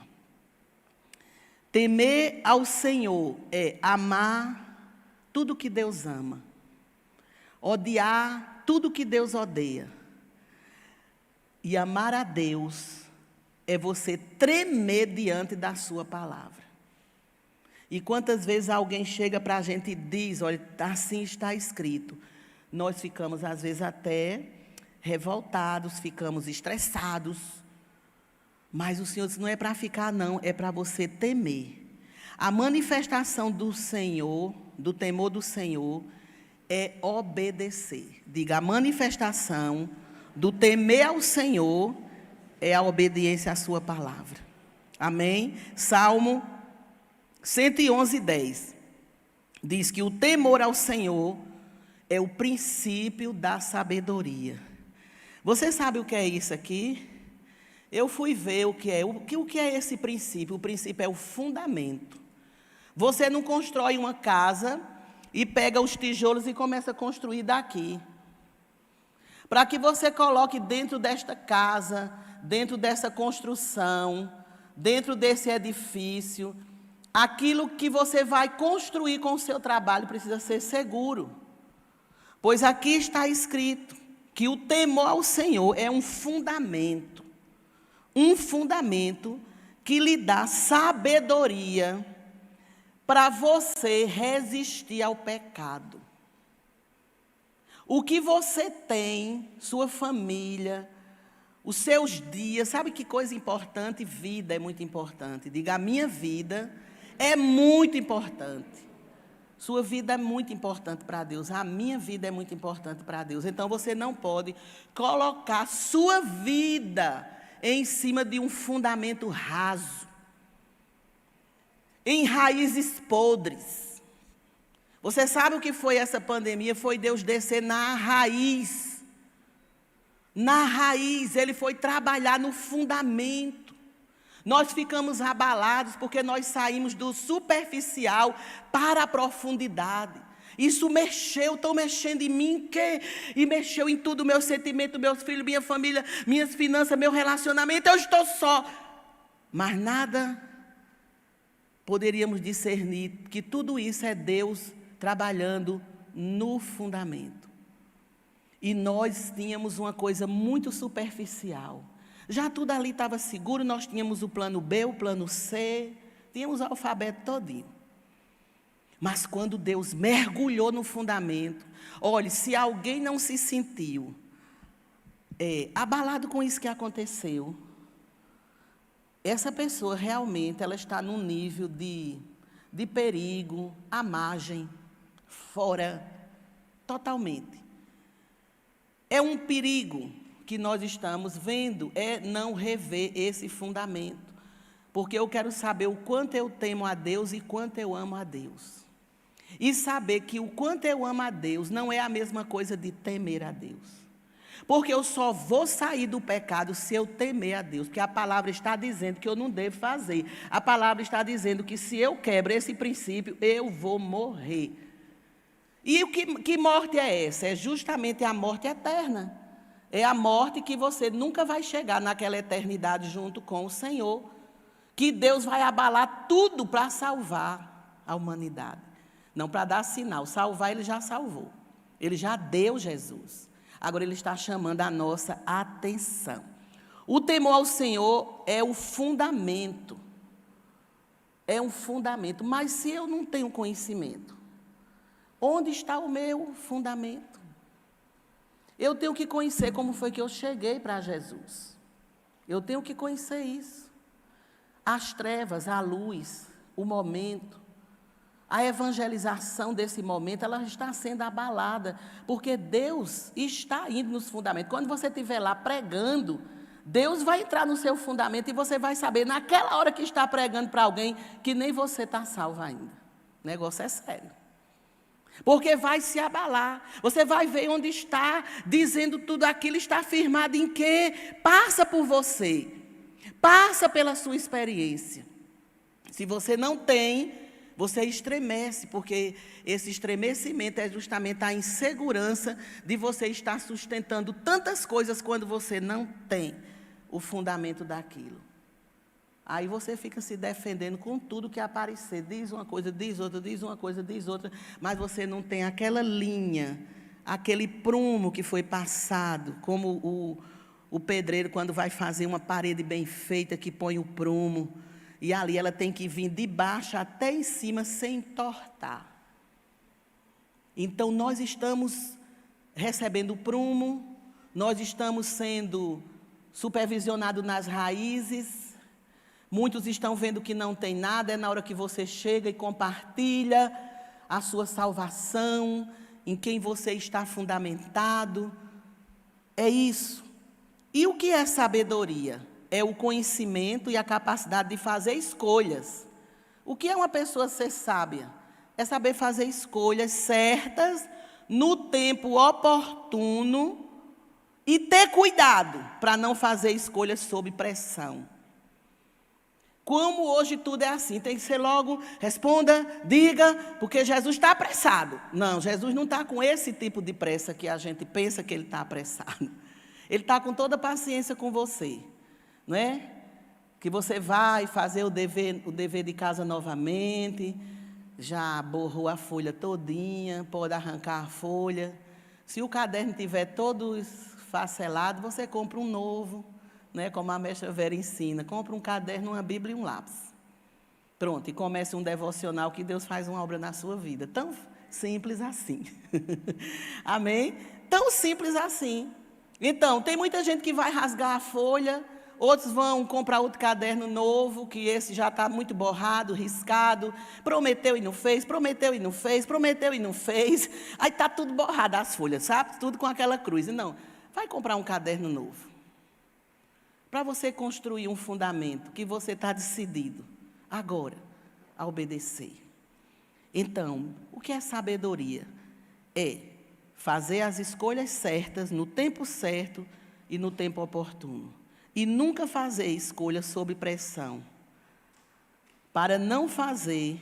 Temer ao Senhor é amar tudo que Deus ama. Odiar tudo que Deus odeia. E amar a Deus é você tremer diante da sua palavra. E quantas vezes alguém chega para a gente e diz, olha, assim está escrito. Nós ficamos às vezes até revoltados, ficamos estressados. Mas o Senhor disse, não é para ficar não, é para você temer. A manifestação do Senhor, do temor do Senhor, é obedecer. Diga, a manifestação do temer ao Senhor é a obediência à sua palavra. Amém? Salmo 111:10 diz que o temor ao Senhor é o princípio da sabedoria. Você sabe o que é isso aqui? Eu fui ver o que é. O que é esse princípio? O princípio é o fundamento. Você não constrói uma casa e pega os tijolos e começa a construir daqui. Para que você coloque dentro desta casa, dentro dessa construção, dentro desse edifício, aquilo que você vai construir com o seu trabalho precisa ser seguro. Pois aqui está escrito que o temor ao Senhor é um fundamento que lhe dá sabedoria para você resistir ao pecado. O que você tem, sua família, os seus dias, sabe que coisa importante? Vida é muito importante. Diga, a minha vida é muito importante. Sua vida é muito importante para Deus. A minha vida é muito importante para Deus. Então você não pode colocar sua vida em cima de um fundamento raso, em raízes podres. Você sabe o que foi essa pandemia? Foi Deus descer na raiz. Na raiz, Ele foi trabalhar no fundamento. Nós ficamos abalados porque nós saímos do superficial para a profundidade. Isso mexeu, estou mexendo em mim, e mexeu em tudo, meu sentimento, meus filhos, minha família, minhas finanças, meu relacionamento, eu estou só. Mas nada poderíamos discernir que tudo isso é Deus trabalhando no fundamento. E nós tínhamos uma coisa muito superficial. Já tudo ali estava seguro, nós tínhamos o plano B, o plano C, tínhamos o alfabeto todinho. Mas quando Deus mergulhou no fundamento, olhe, se alguém não se sentiu abalado com isso que aconteceu, essa pessoa realmente ela está num nível de perigo, à margem, fora, totalmente. É um perigo que nós estamos vendo, é não rever esse fundamento. Porque eu quero saber o quanto eu temo a Deus e quanto eu amo a Deus. E saber que o quanto eu amo a Deus não é a mesma coisa de temer a Deus. Porque eu só vou sair do pecado se eu temer a Deus. Porque a palavra está dizendo que eu não devo fazer. A palavra está dizendo que se eu quebro esse princípio, eu vou morrer. E que morte é essa? É justamente a morte eterna. É a morte que você nunca vai chegar naquela eternidade junto com o Senhor. Que Deus vai abalar tudo para salvar a humanidade. Não para dar sinal. Salvar, Ele já salvou. Ele já deu Jesus. Agora Ele está chamando a nossa atenção. O temor ao Senhor é o fundamento. É um fundamento. Mas se eu não tenho conhecimento, onde está o meu fundamento? Eu tenho que conhecer como foi que eu cheguei para Jesus. Eu tenho que conhecer isso. As trevas, a luz, o momento. A evangelização desse momento, ela está sendo abalada, porque Deus está indo nos fundamentos. Quando você estiver lá pregando, Deus vai entrar no seu fundamento e você vai saber, naquela hora que está pregando para alguém, que nem você está salvo ainda. O negócio é sério. Porque vai se abalar. Você vai ver onde está, dizendo tudo aquilo, está firmado em quê? Passa por você. Passa pela sua experiência. Se você não tem, você estremece, porque esse estremecimento é justamente a insegurança de você estar sustentando tantas coisas quando você não tem o fundamento daquilo. Aí você fica se defendendo com tudo que aparecer. Diz uma coisa, diz outra, diz uma coisa, diz outra, mas você não tem aquela linha, aquele prumo que foi passado, como o pedreiro quando vai fazer uma parede bem feita, que põe o prumo. E ali ela tem que vir de baixo até em cima sem entortar. Então nós estamos recebendo o prumo, nós estamos sendo supervisionados nas raízes. Muitos estão vendo que não tem nada, é na hora que você chega e compartilha a sua salvação, em quem você está fundamentado. É isso. E o que é sabedoria? É o conhecimento e a capacidade de fazer escolhas. O que é uma pessoa ser sábia? É saber fazer escolhas certas, no tempo oportuno, e ter cuidado para não fazer escolhas sob pressão. Como hoje tudo é assim, tem que ser logo, responda, diga, porque Jesus está apressado. Não, Jesus não está com esse tipo de pressa que a gente pensa que ele está apressado. Ele está com toda a paciência com você, não é? Que você vai fazer o dever de casa novamente, já borrou a folha todinha, pode arrancar a folha. Se o caderno estiver todo esfacelado, você compra um novo, né? Como a mestra Vera ensina, compra um caderno, uma Bíblia e um lápis. Pronto, e comece um devocional que Deus faz uma obra na sua vida. Tão simples assim. Amém? Tão simples assim. Então, tem muita gente que vai rasgar a folha, outros vão comprar outro caderno novo, que esse já está muito borrado, riscado, prometeu e não fez, prometeu e não fez, prometeu e não fez. Aí está tudo borrado as folhas, sabe? Tudo com aquela cruz. E não, vai comprar um caderno novo. Para você construir um fundamento que você está decidido agora a obedecer. Então, o que é sabedoria? É fazer as escolhas certas, no tempo certo e no tempo oportuno. E nunca fazer escolhas sob pressão. Para não fazer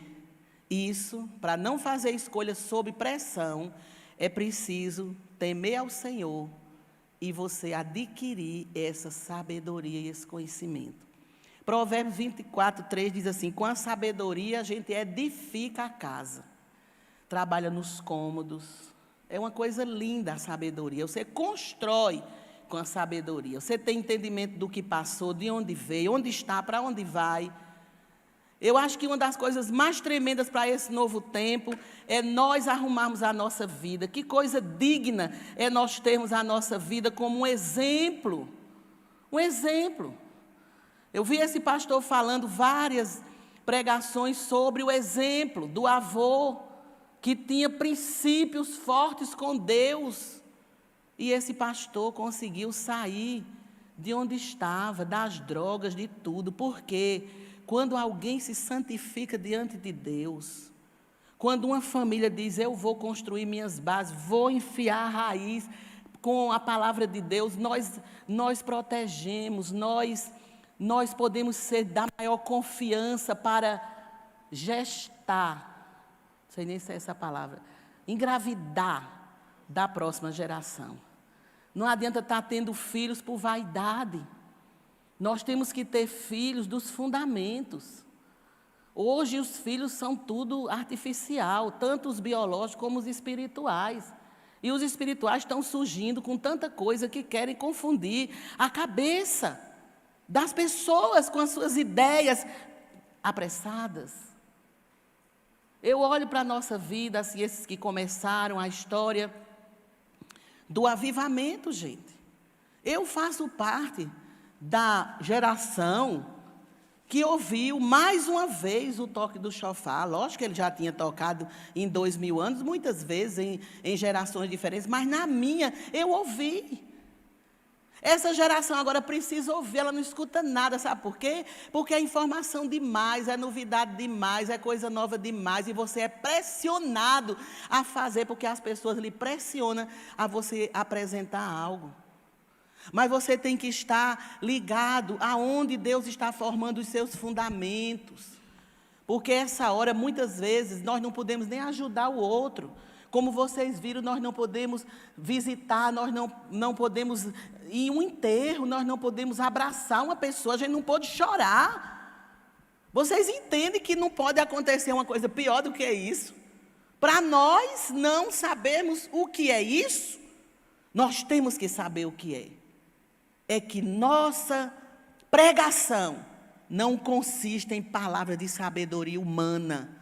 isso, para não fazer escolhas sob pressão, é preciso temer ao Senhor e você adquirir essa sabedoria e esse conhecimento. Provérbios 24:3 diz assim: com a sabedoria a gente edifica a casa, trabalha nos cômodos. É uma coisa linda a sabedoria. Você constrói com a sabedoria. Você tem entendimento do que passou, de onde veio, onde está, para onde vai. Eu acho que uma das coisas mais tremendas para esse novo tempo é nós arrumarmos a nossa vida. Que coisa digna é nós termos a nossa vida como um exemplo. Um exemplo. Eu vi esse pastor falando várias pregações sobre o exemplo do avô, que tinha princípios fortes com Deus. E esse pastor conseguiu sair de onde estava, das drogas, de tudo. Por quê? Quando alguém se santifica diante de Deus, quando uma família diz, eu vou construir minhas bases, vou enfiar a raiz com a palavra de Deus, nós protegemos, nós podemos ser da maior confiança para gestar, não sei nem se é essa palavra, engravidar da próxima geração. Não adianta estar tendo filhos por vaidade. Nós temos que ter filhos dos fundamentos. Hoje os filhos são tudo artificial, tanto os biológicos como os espirituais. E os espirituais estão surgindo com tanta coisa que querem confundir a cabeça das pessoas com as suas ideias apressadas. Eu olho para a nossa vida, assim, esses que começaram a história do avivamento, gente. Eu faço parte da geração que ouviu mais uma vez o toque do chofar. Lógico que ele já tinha tocado em 2000 anos, muitas vezes em gerações diferentes, mas na minha eu ouvi. Essa geração agora precisa ouvir, ela não escuta nada, sabe por quê? Porque é informação demais, é novidade demais, é coisa nova demais, e você é pressionado a fazer, porque as pessoas lhe pressionam a você apresentar algo. Mas você tem que estar ligado aonde Deus está formando os seus fundamentos. Porque essa hora, muitas vezes, nós não podemos nem ajudar o outro. Como vocês viram, nós não podemos visitar, nós não podemos ir em um enterro, nós não podemos abraçar uma pessoa, a gente não pode chorar. Vocês entendem que não pode acontecer uma coisa pior do que isso? Para nós não sabermos o que é isso, nós temos que saber o que é. É que nossa pregação não consiste em palavras de sabedoria humana.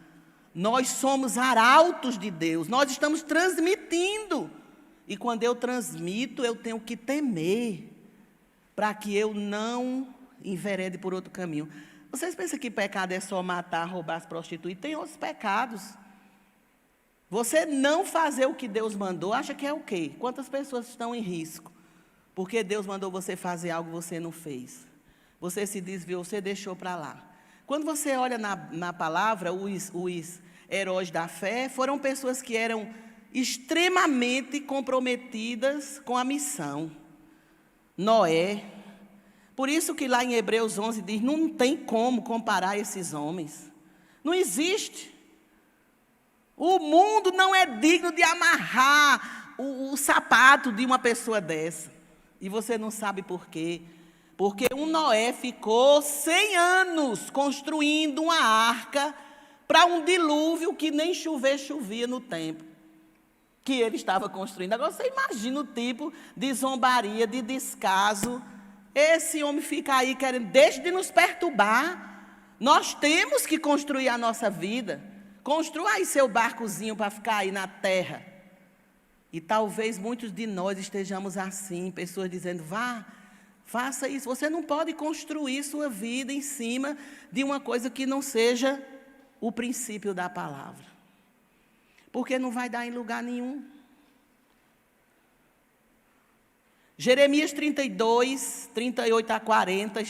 Nós somos arautos de Deus, nós estamos transmitindo. E quando eu transmito, eu tenho que temer, para que eu não enverede por outro caminho. Vocês pensam que pecado é só matar, roubar, se prostituir? Tem outros pecados. Você não fazer o que Deus mandou, acha que é o quê? Quantas pessoas estão em risco? Porque Deus mandou você fazer algo que você não fez. Você se desviou, você deixou para lá. Quando você olha na palavra, os heróis da fé foram pessoas que eram extremamente comprometidas com a missão. Noé. Por isso que lá em Hebreus 11 diz, não tem como comparar esses homens. Não existe. O mundo não é digno de amarrar o sapato de uma pessoa dessa. E você não sabe por quê. Porque um Noé ficou 100 anos construindo uma arca para um dilúvio que nem chovia no tempo que ele estava construindo. Agora você imagina o tipo de zombaria, de descaso. Esse homem fica aí querendo, deixa de nos perturbar. Nós temos que construir a nossa vida. Construa aí seu barcozinho para ficar aí na terra. E talvez muitos de nós estejamos assim, pessoas dizendo, vá, faça isso. Você não pode construir sua vida em cima de uma coisa que não seja o princípio da palavra. Porque não vai dar em lugar nenhum. Jeremias 32, 38 a 40,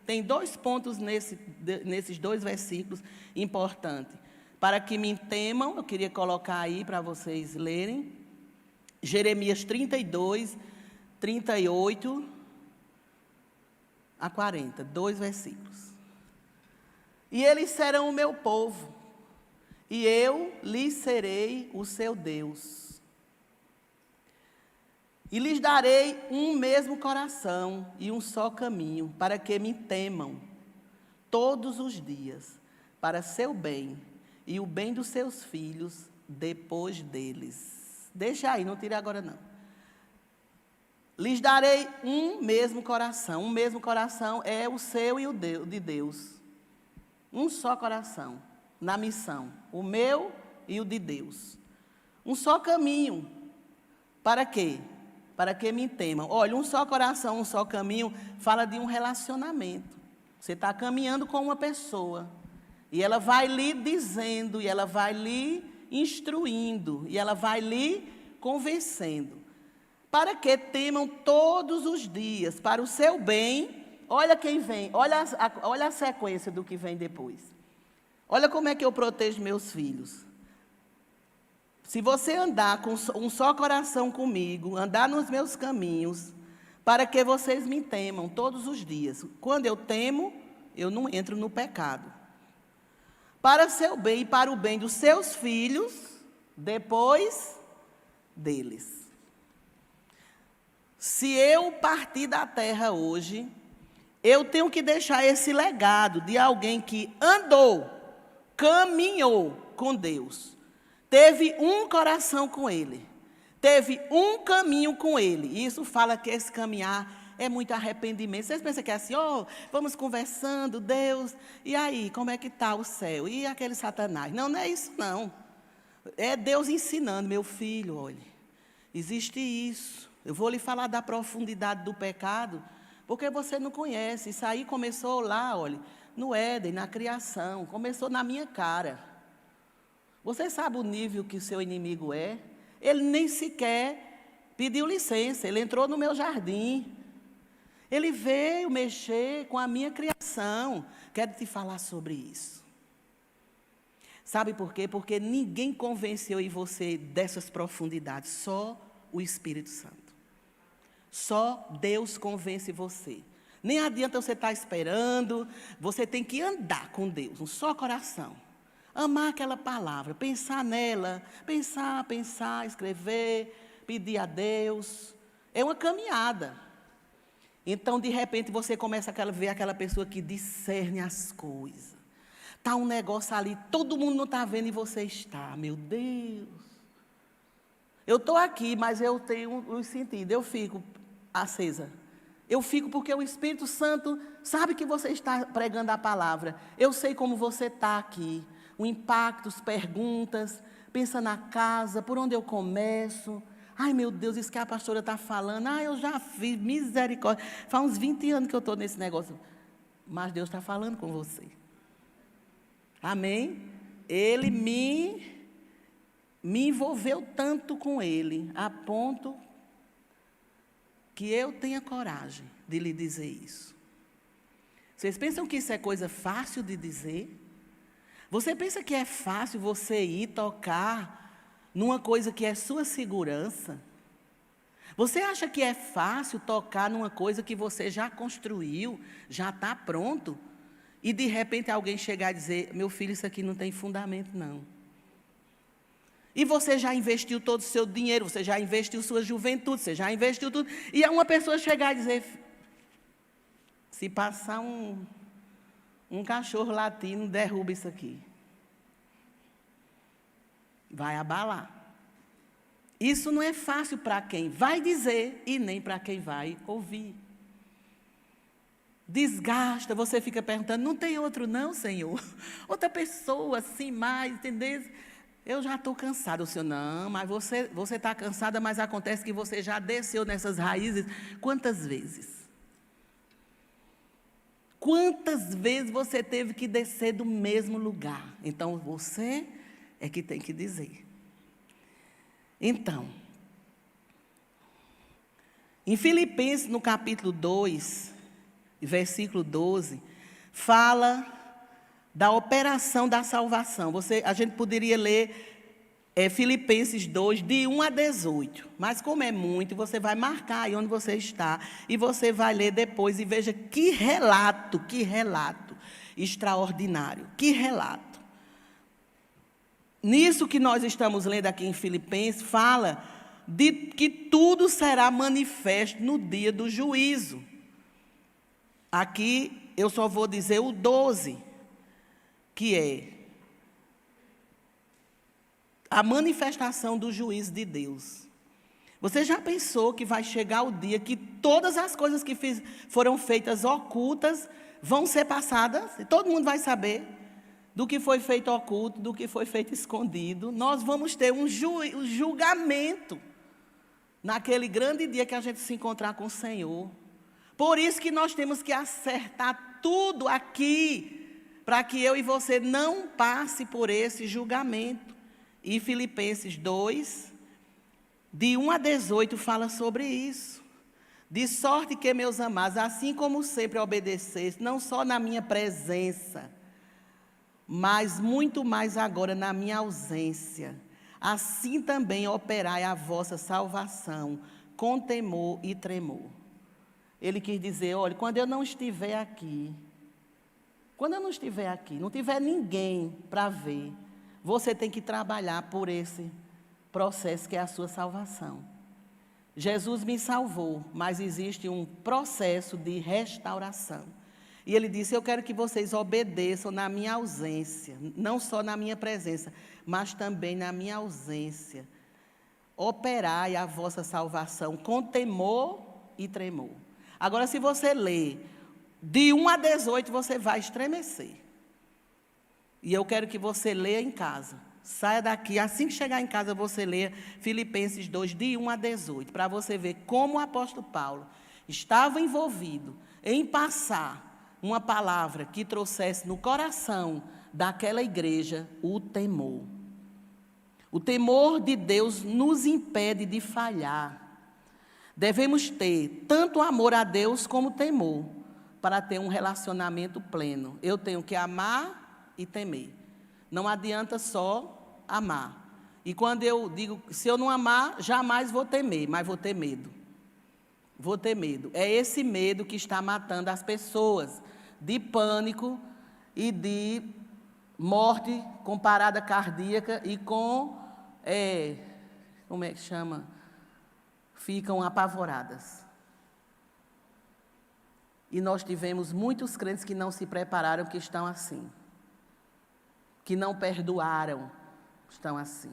tem 2 pontos nesses 2 versículos importantes. Para que me temam, eu queria colocar aí para vocês lerem. Jeremias 32, 38 a 40, 2 versículos. E eles serão o meu povo, e eu lhes serei o seu Deus. E lhes darei um mesmo coração e um só caminho, para que me temam todos os dias, para seu bem e o bem dos seus filhos depois deles. Deixa aí, não tire agora não. Lhes darei um mesmo coração. Um mesmo coração é o seu e o de Deus. Um só coração, na missão. O meu e o de Deus. Um só caminho. Para quê? Para que me temam. Olha, um só coração, um só caminho, fala de um relacionamento. Você está caminhando com uma pessoa. E ela vai lhe dizendo, e ela vai lhe instruindo, e ela vai lhe convencendo. Para que temam todos os dias, para o seu bem. Olha quem vem, olha a sequência do que vem depois. Olha como é que eu protejo meus filhos. Se você andar com um só coração comigo, andar nos meus caminhos, para que vocês me temam todos os dias. Quando eu temo, eu não entro no pecado. Para o seu bem e para o bem dos seus filhos, depois deles. Se eu partir da terra hoje, eu tenho que deixar esse legado de alguém que andou, caminhou com Deus. Teve um coração com Ele. Teve um caminho com Ele. E isso fala que esse caminhar é muito arrependimento. Vocês pensam que é assim, vamos conversando, Deus, e aí, como é que está o céu? E aquele Satanás? Não, não é isso não. É Deus ensinando, meu filho, olhe, existe isso. Eu vou lhe falar da profundidade do pecado, porque você não conhece. Isso aí começou lá, olhe, no Éden, na criação. Começou na minha cara. Você sabe o nível que o seu inimigo é? Ele nem sequer pediu licença, ele entrou no meu jardim. Ele veio mexer com a minha criação. Quero te falar sobre isso. Sabe por quê? Porque ninguém convenceu em você dessas profundidades, só o Espírito Santo. Só Deus convence você. Nem adianta você estar esperando, você tem que andar com Deus, um só coração. Amar aquela palavra, pensar nela, pensar, escrever, pedir a Deus. É uma caminhada. Então, de repente, você começa a ver aquela pessoa que discerne as coisas. Está um negócio ali, todo mundo não está vendo e você está. Meu Deus. Eu estou aqui, mas eu tenho um sentido. Eu fico acesa. Eu fico porque o Espírito Santo sabe que você está pregando a palavra. Eu sei como você está aqui. O impacto, as perguntas, pensa na casa, por onde eu começo. Ai, meu Deus, isso que a pastora está falando. Eu já fiz, misericórdia. Faz uns 20 anos que eu estou nesse negócio. Mas Deus está falando com você. Amém? Ele me envolveu tanto com Ele, a ponto que eu tenha coragem de lhe dizer isso. Vocês pensam que isso é coisa fácil de dizer? Você pensa que é fácil você ir tocar numa coisa que é sua segurança? Você acha que é fácil tocar numa coisa que você já construiu, já está pronto, e de repente alguém chegar e dizer, meu filho, isso aqui não tem fundamento não. E você já investiu todo o seu dinheiro, você já investiu sua juventude, você já investiu tudo, e uma pessoa chegar e dizer, se passar um cachorro latindo, derruba isso aqui. Vai abalar. Isso não é fácil para quem vai dizer e nem para quem vai ouvir. Desgasta, você fica perguntando, não tem outro não, Senhor? Outra pessoa assim mais, entendeu? Eu já estou cansada. O Senhor, não, mas você está cansada, mas acontece que você já desceu nessas raízes quantas vezes? Quantas vezes você teve que descer do mesmo lugar? Então, você é que tem que dizer. Então, em Filipenses, no capítulo 2, versículo 12, fala da operação da salvação. A gente poderia ler Filipenses 2, de 1 a 18. Mas como é muito, você vai marcar aí onde você está. E você vai ler depois e veja que relato extraordinário. Que relato. Nisso que nós estamos lendo aqui em Filipenses, fala de que tudo será manifesto no dia do juízo. Aqui eu só vou dizer o 12, que é a manifestação do juízo de Deus. Você já pensou que vai chegar o dia que todas as coisas que foram feitas ocultas vão ser passadas? E todo mundo vai saber do que foi feito oculto, do que foi feito escondido. Nós vamos ter um julgamento naquele grande dia que a gente se encontrar com o Senhor. Por isso que nós temos que acertar tudo aqui, para que eu e você não passe por esse julgamento. E Filipenses 2, de 1 a 18, fala sobre isso. De sorte que, meus amados, assim como sempre obedeceste, não só na minha presença, mas muito mais agora na minha ausência, assim também operai a vossa salvação com temor e tremor. Ele quis dizer, olha, quando eu não estiver aqui, não tiver ninguém para ver, você tem que trabalhar por esse processo que é a sua salvação. Jesus me salvou, mas existe um processo de restauração. E ele disse, eu quero que vocês obedeçam na minha ausência, não só na minha presença, mas também na minha ausência. Operai a vossa salvação com temor e tremor. Agora, se você ler de 1 a 18, você vai estremecer. E eu quero que você leia em casa. Saia daqui, assim que chegar em casa, você leia Filipenses 2, de 1 a 18, para você ver como o apóstolo Paulo estava envolvido em passar uma palavra que trouxesse no coração daquela igreja o temor. O temor de Deus nos impede de falhar. Devemos ter tanto amor a Deus como temor para ter um relacionamento pleno. Eu tenho que amar e temer. Não adianta só amar. E quando eu digo, se eu não amar, jamais vou temer, mas vou ter medo. Vou ter medo. É esse medo que está matando as pessoas, de pânico e de morte com parada cardíaca e com, como é que chama? Ficam apavoradas. E nós tivemos muitos crentes que não se prepararam, que estão assim. Que não perdoaram, estão assim.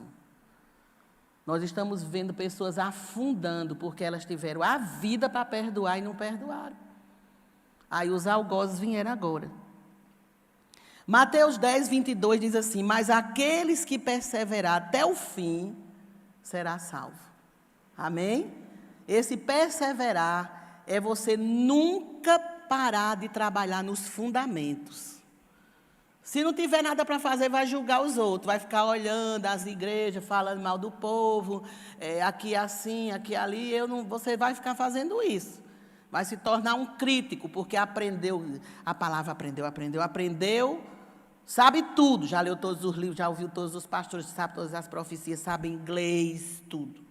Nós estamos vendo pessoas afundando porque elas tiveram a vida para perdoar e não perdoaram. Aí os algozes vieram agora. Mateus 10, 22 diz assim, mas aqueles que perseverar até o fim, será salvo. Amém? Esse perseverar é você nunca parar de trabalhar nos fundamentos. Se não tiver nada para fazer, vai julgar os outros, vai ficar olhando as igrejas, falando mal do povo, aqui assim, aqui ali. Você vai ficar fazendo isso. Vai se tornar um crítico, porque aprendeu, a palavra aprendeu, sabe tudo. Já leu todos os livros, já ouviu todos os pastores, sabe todas as profecias, sabe inglês, tudo.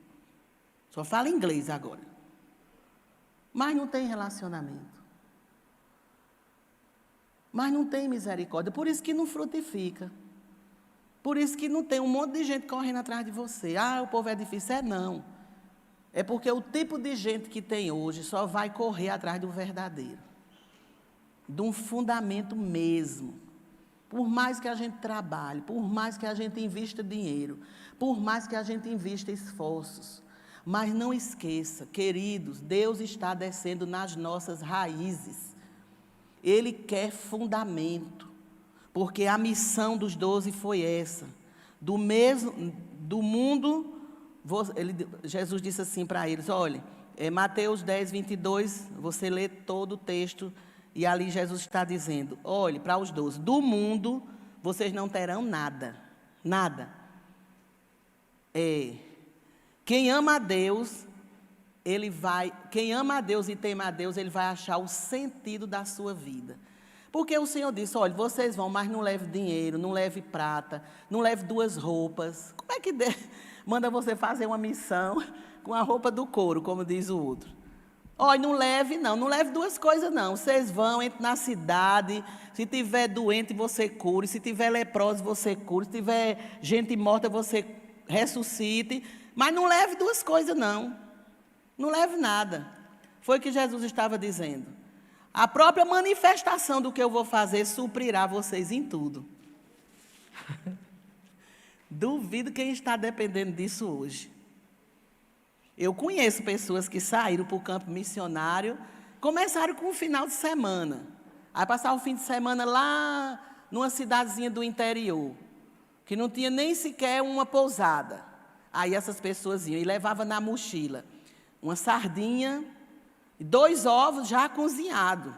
Só fala inglês agora. Mas não tem relacionamento. Mas não tem misericórdia, por isso que não frutifica. Por isso que não tem um monte de gente correndo atrás de você. Ah, o povo é difícil. Não. É porque o tipo de gente que tem hoje só vai correr atrás do verdadeiro. De um fundamento mesmo. Por mais que a gente trabalhe, por mais que a gente invista dinheiro, por mais que a gente invista esforços. Mas não esqueça, queridos, Deus está descendo nas nossas raízes. Ele quer fundamento, porque a missão dos 12 foi essa. Do mundo, Jesus disse assim para eles, olha, Mateus 10, 22, você lê todo o texto, e ali Jesus está dizendo, olhe, para os 12, do mundo vocês não terão nada, nada. Quem ama a Deus... quem ama a Deus e teme a Deus, ele vai achar o sentido da sua vida. Porque o Senhor disse, olha, vocês vão, mas não leve dinheiro, não leve prata, não leve 2 roupas. Como é que manda você fazer uma missão com a roupa do couro, como diz o outro? Olha, não leve 2 coisas não. Vocês vão, entre na cidade, se tiver doente você cure, se tiver leproso você cure, se tiver gente morta você ressuscite, mas não leve 2 coisas não. Não leve nada. Foi o que Jesus estava dizendo. A própria manifestação do que eu vou fazer suprirá vocês em tudo. Duvido quem está dependendo disso hoje. Eu conheço pessoas que saíram para o campo missionário, começaram com um final de semana. Aí passaram o fim de semana lá numa cidadezinha do interior, que não tinha nem sequer uma pousada. Aí essas pessoas iam e levavam na mochila uma sardinha e 2 ovos já cozinhados,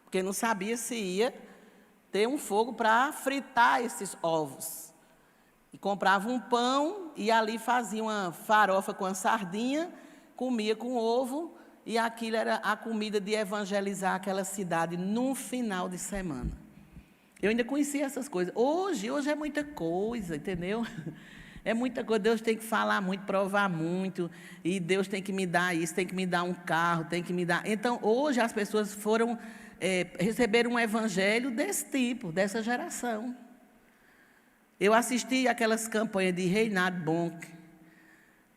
porque não sabia se ia ter um fogo para fritar esses ovos. E comprava um pão e ali fazia uma farofa com a sardinha, comia com ovo, e aquilo era a comida de evangelizar aquela cidade num final de semana. Eu ainda conhecia essas coisas. Hoje é muita coisa, entendeu? É muita coisa, Deus tem que falar muito, provar muito, e Deus tem que me dar isso, tem que me dar um carro, tem que me dar... Então, hoje as pessoas receberam um evangelho desse tipo, dessa geração. Eu assisti aquelas campanhas de Reinhard Bonk,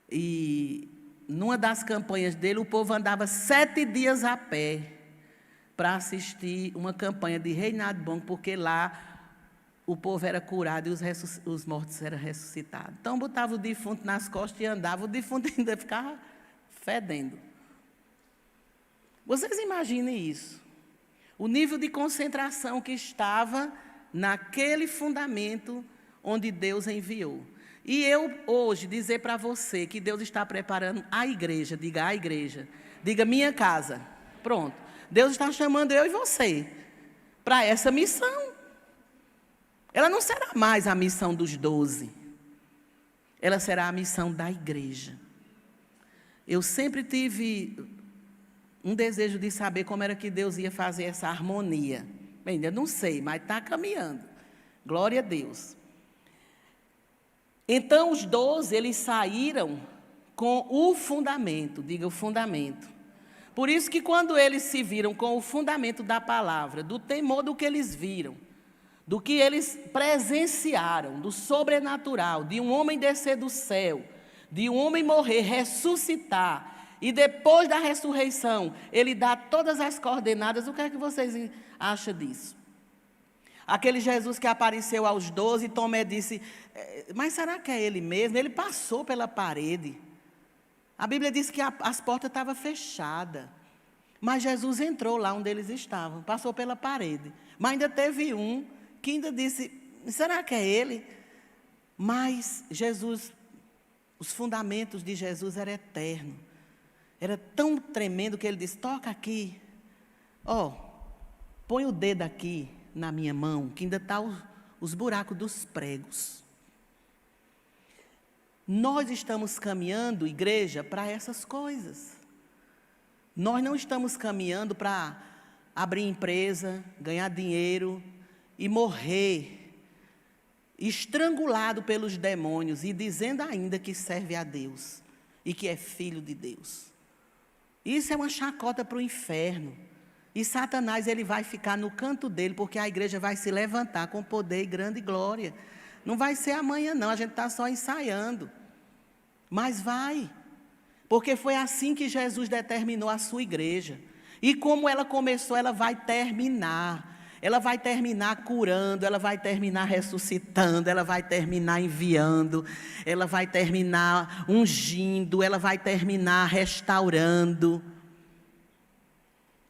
e numa das campanhas dele, o povo andava 7 dias a pé para assistir uma campanha de Reinhard Bonk, porque lá o povo era curado e os mortos eram ressuscitados. Então, botava o defunto nas costas e andava, o defunto ainda ficava fedendo. Vocês imaginem isso. O nível de concentração que estava naquele fundamento onde Deus enviou. E eu, hoje, dizer para você que Deus está preparando a igreja, diga minha casa. Pronto. Deus está chamando eu e você para essa missão. Ela não será mais a missão dos 12. Ela será a missão da igreja. Eu sempre tive um desejo de saber como era que Deus ia fazer essa harmonia. Bem, ainda não sei, mas está caminhando. Glória a Deus. Então, os 12, eles saíram com o fundamento. Diga o fundamento. Por isso que quando eles se viram com o fundamento da palavra, do temor do que eles viram, do que eles presenciaram, do sobrenatural, de um homem descer do céu, de um homem morrer, ressuscitar, e depois da ressurreição, ele dá todas as coordenadas, o que é que vocês acham disso? Aquele Jesus que apareceu aos 12, Tomé disse, mas será que é ele mesmo? Ele passou pela parede. A Bíblia diz que as portas estavam fechadas, mas Jesus entrou lá onde eles estavam, passou pela parede. Mas ainda teve um que ainda disse, será que é ele? Mas Jesus, os fundamentos de Jesus eram eternos. Era tão tremendo que ele disse, toca aqui. Põe o dedo aqui na minha mão, que ainda está os buracos dos pregos. Nós estamos caminhando, igreja, para essas coisas. Nós não estamos caminhando para abrir empresa, ganhar dinheiro e morrer estrangulado pelos demônios e dizendo ainda que serve a Deus e que é filho de Deus. Isso é uma chacota para o inferno. E Satanás, ele vai ficar no canto dele, porque a igreja vai se levantar com poder e grande glória. Não vai ser amanhã não, a gente está só ensaiando. Mas vai. Porque foi assim que Jesus determinou a sua igreja. E como ela começou, ela vai terminar. Ela vai terminar curando, ela vai terminar ressuscitando, ela vai terminar enviando, ela vai terminar ungindo, ela vai terminar restaurando.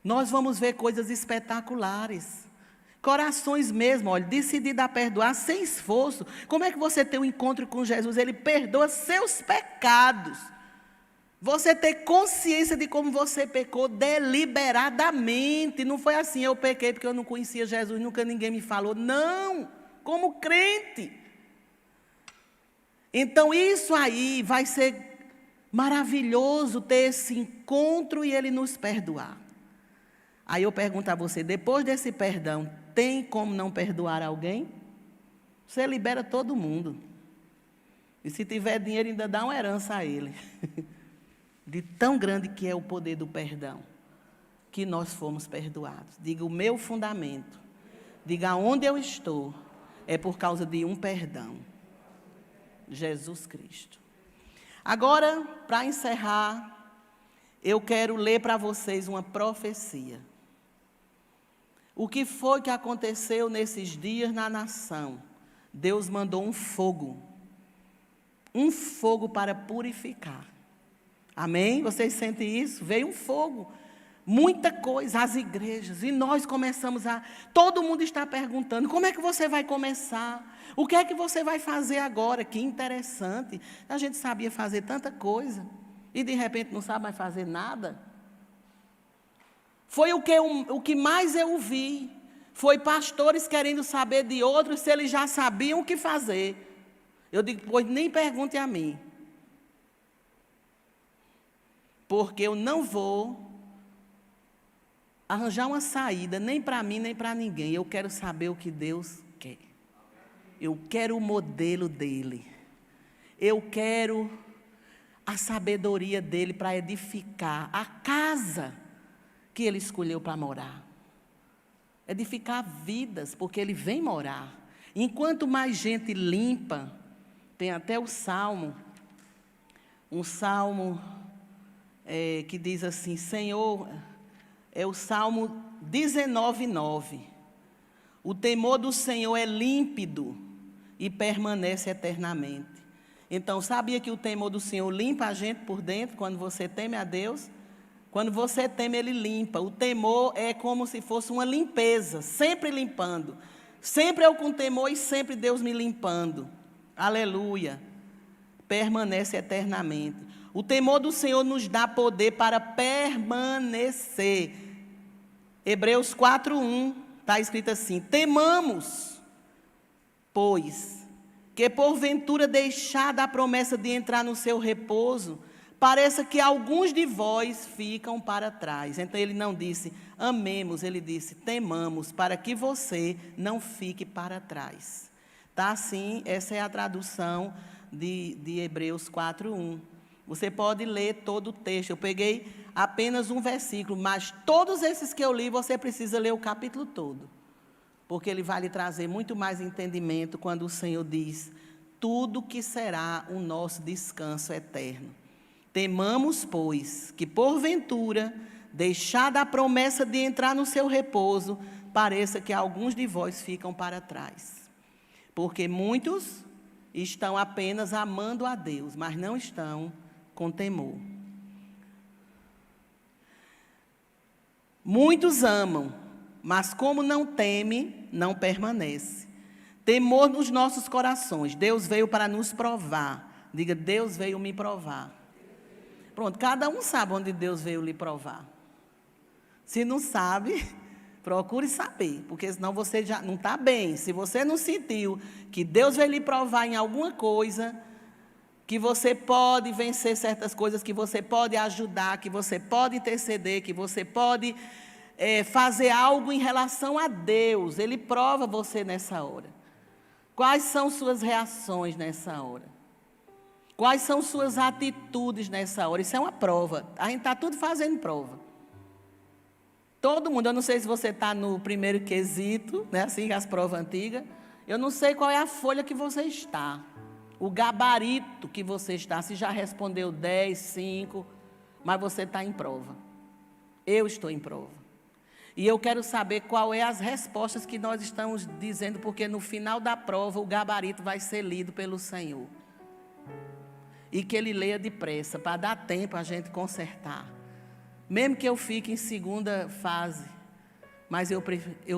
Nós vamos ver coisas espetaculares. Corações mesmo, olha, decididos a perdoar sem esforço. Como é que você tem um encontro com Jesus? Ele perdoa seus pecados. Você ter consciência de como você pecou deliberadamente. Não foi assim, eu pequei porque eu não conhecia Jesus, nunca ninguém me falou. Não, como crente. Então isso aí vai ser maravilhoso ter esse encontro e Ele nos perdoar. Aí eu pergunto a você, depois desse perdão, tem como não perdoar alguém? Você libera todo mundo. E se tiver dinheiro, ainda dá uma herança a ele. De tão grande que é o poder do perdão, que nós fomos perdoados. Diga, o meu fundamento, diga, onde eu estou, é por causa de um perdão. Jesus Cristo. Agora, para encerrar, eu quero ler para vocês uma profecia. O que foi que aconteceu nesses dias na nação? Deus mandou um fogo para purificar. Amém? Vocês sentem isso? Veio um fogo, muita coisa, as igrejas, e nós começamos todo mundo está perguntando, como é que você vai começar? O que é que você vai fazer agora? Que interessante, a gente sabia fazer tanta coisa, e de repente não sabe mais fazer nada. Foi o que mais eu vi, foi pastores querendo saber de outros, se eles já sabiam o que fazer. Eu digo, pois nem pergunte a mim. Porque eu não vou arranjar uma saída, nem para mim, nem para ninguém. Eu quero saber o que Deus quer. Eu quero o modelo dEle. Eu quero a sabedoria dEle para edificar a casa que Ele escolheu para morar. Edificar vidas, porque Ele vem morar. Enquanto mais gente limpa, tem até o Salmo, um Salmo que diz assim, Senhor, é o Salmo 19:9. O temor do Senhor é límpido e permanece eternamente. Então, sabia que o temor do Senhor limpa a gente por dentro, quando você teme a Deus? Quando você teme, Ele limpa. O temor é como se fosse uma limpeza, sempre limpando. Sempre eu com temor e sempre Deus me limpando. Aleluia. Permanece eternamente. O temor do Senhor nos dá poder para permanecer. Hebreus 4:1, está escrito assim, temamos, pois, que porventura deixada a promessa de entrar no seu repouso, pareça que alguns de vós ficam para trás. Então ele não disse, amemos, ele disse, temamos, para que você não fique para trás. Tá assim, essa é a tradução de Hebreus 4:1. Você pode ler todo o texto. Eu peguei apenas um versículo, mas todos esses que eu li, você precisa ler o capítulo todo. Porque ele vai lhe trazer muito mais entendimento quando o Senhor diz, tudo que será o nosso descanso eterno. Temamos, pois, que porventura, deixada a promessa de entrar no seu repouso, pareça que alguns de vós ficam para trás. Porque muitos estão apenas amando a Deus, mas não estão com temor. Muitos amam, mas como não teme, não permanece. Temor nos nossos corações. Deus veio para nos provar. Diga, Deus veio me provar. Pronto, cada um sabe onde Deus veio lhe provar. Se não sabe, Procure saber, porque senão você já não está bem. Se você não sentiu que Deus vai lhe provar em alguma coisa, que você pode vencer certas coisas, que você pode ajudar, que você pode interceder, que você pode fazer algo em relação a Deus. Ele prova você nessa hora. Quais são suas reações nessa hora? Quais são suas atitudes nessa hora? Isso é uma prova. A gente está tudo fazendo prova. Todo mundo, eu não sei se você está no primeiro quesito, né, assim, as provas antigas. Eu não sei qual é a folha que você está. O gabarito que você está, se já respondeu 10, 5, mas você está em prova. Eu estou em prova. E eu quero saber qual é as respostas que nós estamos dizendo, porque no final da prova o gabarito vai ser lido pelo Senhor. E que Ele leia depressa, para dar tempo a gente consertar. Mesmo que eu fique em segunda fase, mas eu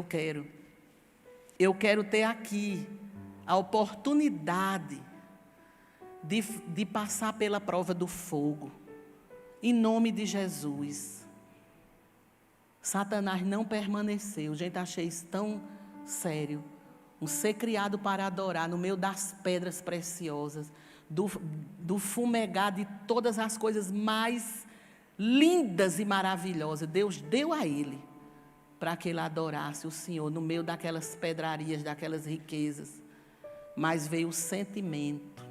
quero ter aqui a oportunidade de passar pela prova do fogo, em nome de Jesus. Satanás não permaneceu. Gente, achei isso tão sério. Um ser criado para adorar no meio das pedras preciosas, do fumegar de todas as coisas mais lindas e maravilhosas. Deus deu a ele para que ele adorasse o Senhor no meio daquelas pedrarias, daquelas riquezas. Mas veio o sentimento.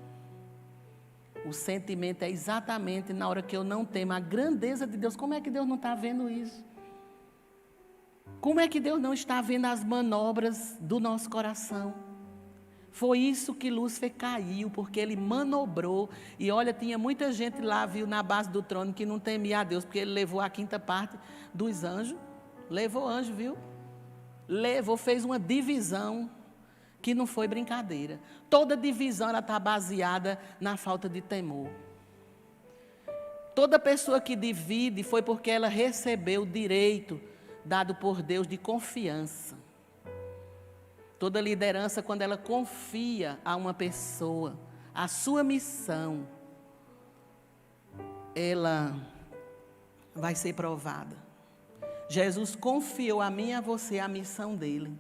O sentimento é exatamente na hora que eu não temo a grandeza de Deus. Como é que Deus não está vendo isso? Como é que Deus não está vendo as manobras do nosso coração? Foi isso que Lúcifer caiu, porque ele manobrou. E olha, tinha muita gente lá, viu, na base do trono, que não temia a Deus, porque ele levou a quinta parte dos anjos. Levou anjo, viu? Levou, fez uma divisão que não foi brincadeira. Toda divisão ela está baseada na falta de temor. Toda pessoa que divide foi porque ela recebeu o direito dado por Deus de confiança. Toda liderança, quando ela confia a uma pessoa a sua missão, ela vai ser provada. Jesus confiou a mim e a você a missão dele.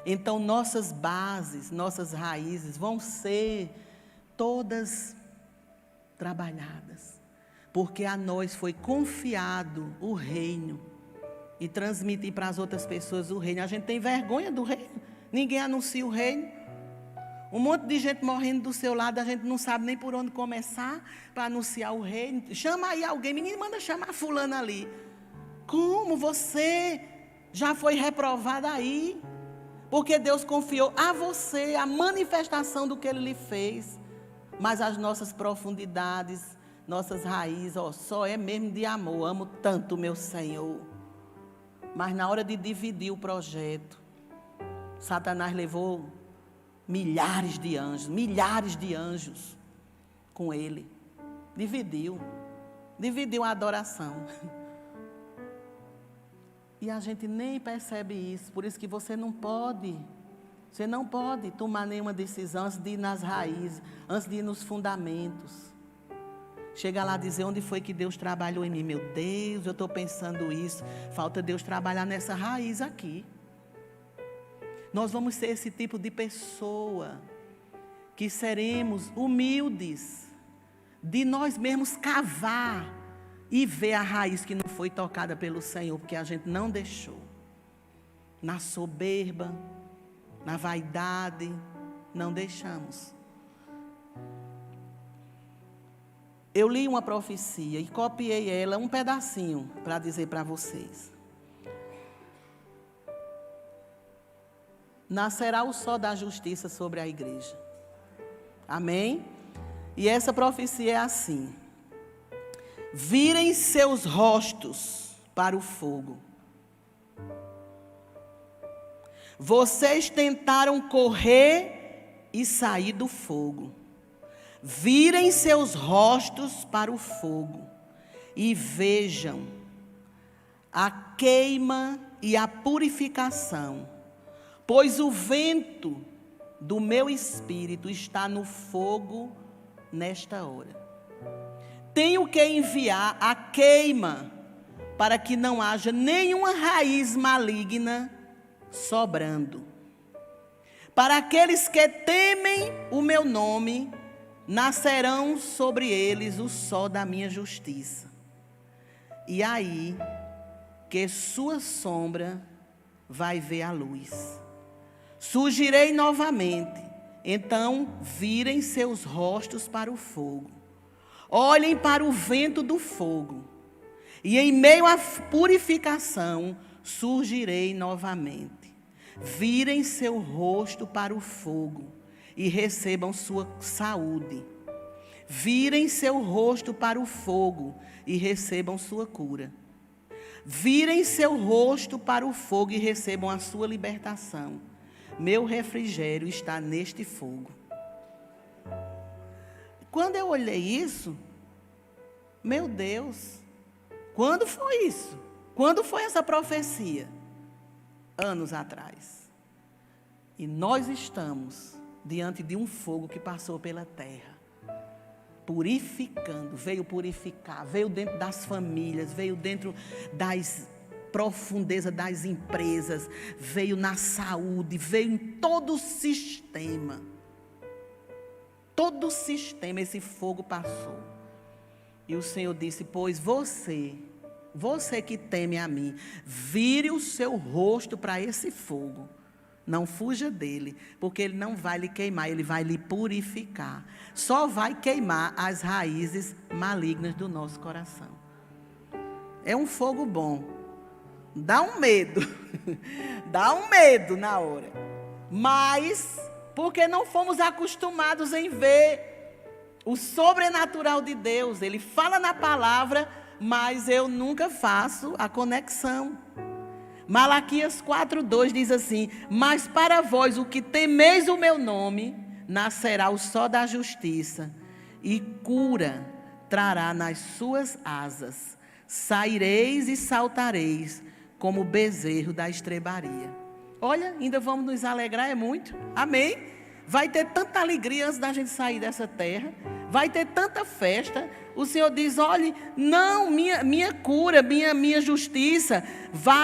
Então, nossas bases, nossas raízes vão ser todas trabalhadas. Porque a nós foi confiado o reino e transmitir para as outras pessoas o reino. A gente tem vergonha do reino. Ninguém anuncia o reino. Um monte de gente morrendo do seu lado, a gente não sabe nem por onde começar para anunciar o reino. Chama aí alguém, menino, manda chamar fulano ali. Como você já foi reprovado aí? Porque Deus confiou a você a manifestação do que Ele lhe fez. Mas as nossas profundidades, nossas raízes, só é mesmo de amor. Amo tanto o meu Senhor. Mas na hora de dividir o projeto, Satanás levou milhares de anjos com ele. Dividiu a adoração. E a gente nem percebe isso. Por isso que você não pode tomar nenhuma decisão antes de ir nas raízes, antes de ir nos fundamentos. Chega lá dizer onde foi que Deus trabalhou em mim. Meu Deus, eu estou pensando isso. Falta Deus trabalhar nessa raiz aqui. Nós vamos ser esse tipo de pessoa que seremos humildes, de nós mesmos cavar e ver a raiz que não foi tocada pelo Senhor, porque a gente não deixou. Na soberba, na vaidade, não deixamos. Eu li uma profecia e copiei ela, um pedacinho, para dizer para vocês. Nascerá o sol da justiça sobre a igreja. Amém? E essa profecia é assim: virem seus rostos para o fogo. Vocês tentaram correr e sair do fogo. Virem seus rostos para o fogo e vejam a queima e a purificação, pois o vento do meu espírito está no fogo nesta hora. Tenho que enviar a queima, para que não haja nenhuma raiz maligna sobrando. Para aqueles que temem o meu nome, nascerão sobre eles o sol da minha justiça. E aí que sua sombra vai ver a luz. Surgirei novamente, então virem seus rostos para o fogo. Olhem para o vento do fogo. E em meio à purificação, surgirei novamente. Virem seu rosto para o fogo e recebam sua saúde. Virem seu rosto para o fogo e recebam sua cura. Virem seu rosto para o fogo e recebam a sua libertação. Meu refrigério está neste fogo. Quando eu olhei isso, meu Deus, quando foi isso? Quando foi essa profecia? Anos atrás. E nós estamos diante de um fogo que passou pela terra, purificando, veio purificar, veio dentro das famílias, veio dentro das profundezas das empresas, veio na saúde, veio em todo o sistema. Todo o sistema, esse fogo passou. E o Senhor disse, pois você que teme a mim, vire o seu rosto para esse fogo. Não fuja dele, porque ele não vai lhe queimar, ele vai lhe purificar. Só vai queimar as raízes malignas do nosso coração. É um fogo bom. Dá um medo. Dá um medo na hora. Mas, porque não fomos acostumados em ver o sobrenatural de Deus. Ele fala na palavra, mas eu nunca faço a conexão. Malaquias 4:2 diz assim, mas para vós o que temeis o meu nome, nascerá o sol da justiça, e cura trará nas suas asas. Saireis e saltareis, como o bezerro da estrebaria. Olha, ainda vamos nos alegrar, é muito. Amém? Vai ter tanta alegria antes da gente sair dessa terra. Vai ter tanta festa. O Senhor diz, olhe, não, minha cura, minha justiça,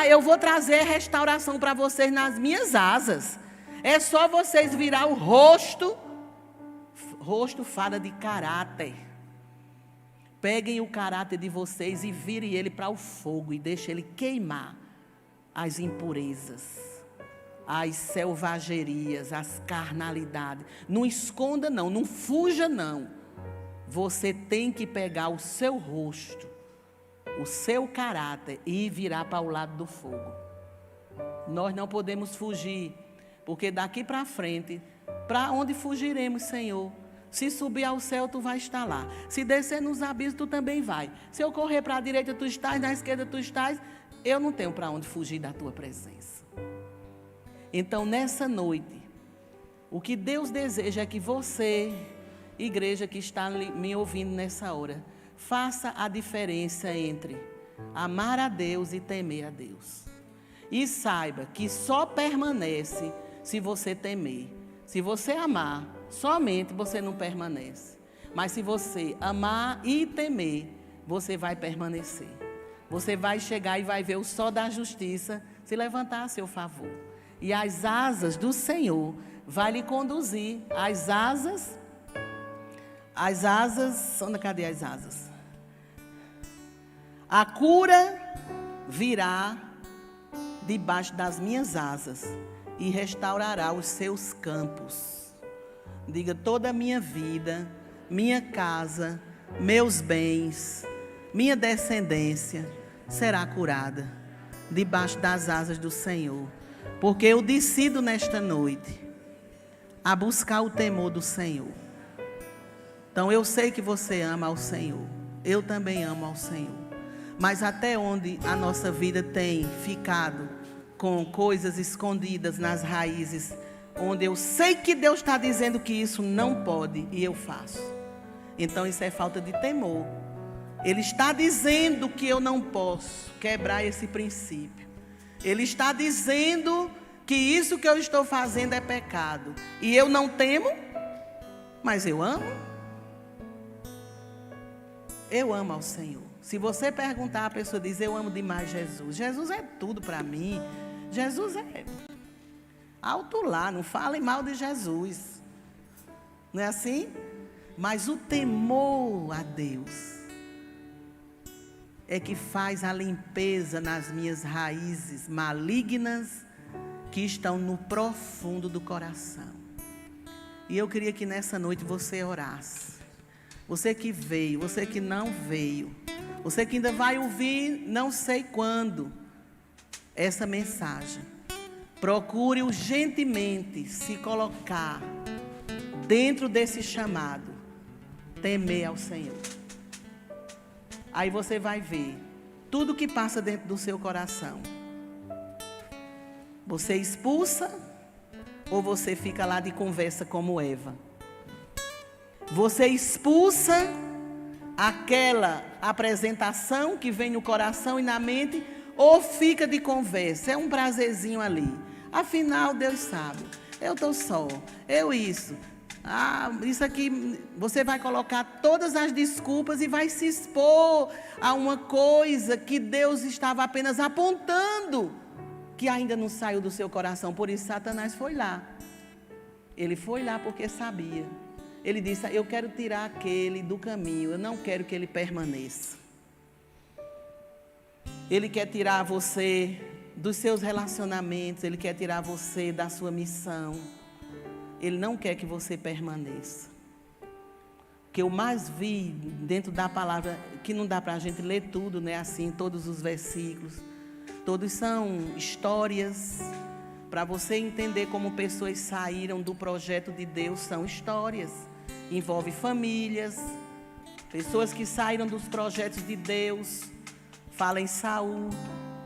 eu vou trazer restauração para vocês nas minhas asas. É só vocês virar o rosto fala de caráter. Peguem o caráter de vocês e virem ele para o fogo e deixem ele queimar as impurezas, as selvagerias, as carnalidades. Não esconda não, não fuja não. Você tem que pegar o seu rosto, o seu caráter e virar para o lado do fogo. Nós não podemos fugir, porque daqui para frente, para onde fugiremos, Senhor? Se subir ao céu, tu vai estar lá. Se descer nos abismos, tu também vai. Se eu correr para a direita, tu estás, na esquerda, tu estás. Eu não tenho para onde fugir da tua presença. Então, nessa noite, o que Deus deseja é que você, igreja que está me ouvindo nessa hora, faça a diferença entre amar a Deus e temer a Deus. E saiba que só permanece se você temer. Se você amar, somente você não permanece. Mas se você amar e temer, você vai permanecer. Você vai chegar e vai ver o sol da justiça se levantar a seu favor. E as asas do Senhor vai lhe conduzir. As asas, cadê as asas? A cura virá debaixo das minhas asas e restaurará os seus campos. Diga, toda a minha vida, minha casa, meus bens, minha descendência será curada debaixo das asas do Senhor. Porque eu decido nesta noite a buscar o temor do Senhor. Então eu sei que você ama ao Senhor. Eu também amo ao Senhor. Mas até onde a nossa vida tem ficado com coisas escondidas nas raízes, onde eu sei que Deus está dizendo que isso não pode e eu faço. Então isso é falta de temor. Ele está dizendo que eu não posso quebrar esse princípio. Ele está dizendo que isso que eu estou fazendo é pecado. E eu não temo, mas eu amo. Eu amo ao Senhor. Se você perguntar, a pessoa diz, eu amo demais Jesus. Jesus é tudo para mim. Jesus é alto lá, não falem mal de Jesus. Não é assim? Mas o temor a Deus é que faz a limpeza nas minhas raízes malignas que estão no profundo do coração. E eu queria que nessa noite você orasse. Você que veio, você que não veio, você que ainda vai ouvir não sei quando essa mensagem. Procure urgentemente se colocar dentro desse chamado, temer ao Senhor. Aí você vai ver tudo que passa dentro do seu coração. Você expulsa ou você fica lá de conversa como Eva? Você expulsa aquela apresentação que vem no coração e na mente ou fica de conversa? É um prazerzinho ali. Afinal, Deus sabe. Eu estou só. Eu isso. Isso aqui, você vai colocar todas as desculpas e vai se expor a uma coisa que Deus estava apenas apontando, que ainda não saiu do seu coração. Por isso Satanás foi lá. Ele foi lá porque sabia. Ele disse, eu quero tirar aquele do caminho, eu não quero que ele permaneça. Ele quer tirar você dos seus relacionamentos, ele quer tirar você da sua missão. Ele não quer que você permaneça. O que eu mais vi dentro da palavra, que não dá para a gente ler tudo, né? Assim, todos os versículos. Todos são histórias. Para você entender como pessoas saíram do projeto de Deus, são histórias. Envolve famílias, pessoas que saíram dos projetos de Deus. Fala em Saul,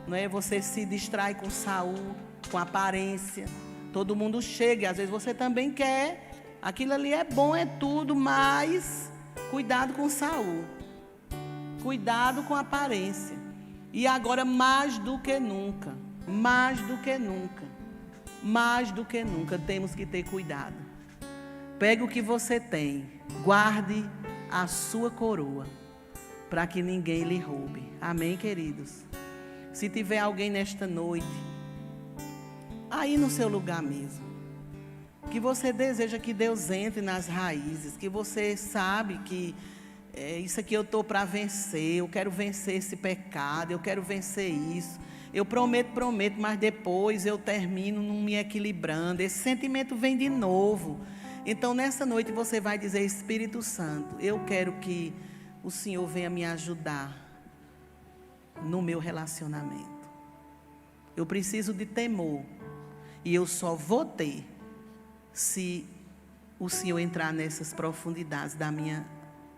não é? Você se distrai com Saul, com aparência. Todo mundo chega, e às vezes você também quer. Aquilo ali é bom, é tudo, mas cuidado com Saul. Cuidado com a aparência. E agora mais do que nunca, mais do que nunca, mais do que nunca temos que ter cuidado. Pegue o que você tem, guarde a sua coroa, para que ninguém lhe roube. Amém, queridos? Se tiver alguém nesta noite, aí no seu lugar mesmo, que você deseja que Deus entre nas raízes, que você sabe que isso aqui eu estou para vencer, eu quero vencer esse pecado, eu quero vencer isso, eu prometo, mas depois eu termino não me equilibrando, esse sentimento vem de novo. Então nessa noite você vai dizer, Espírito Santo, eu quero que o Senhor venha me ajudar no meu relacionamento. Eu preciso de temor. E eu só vou ter se o Senhor entrar nessas profundidades da minha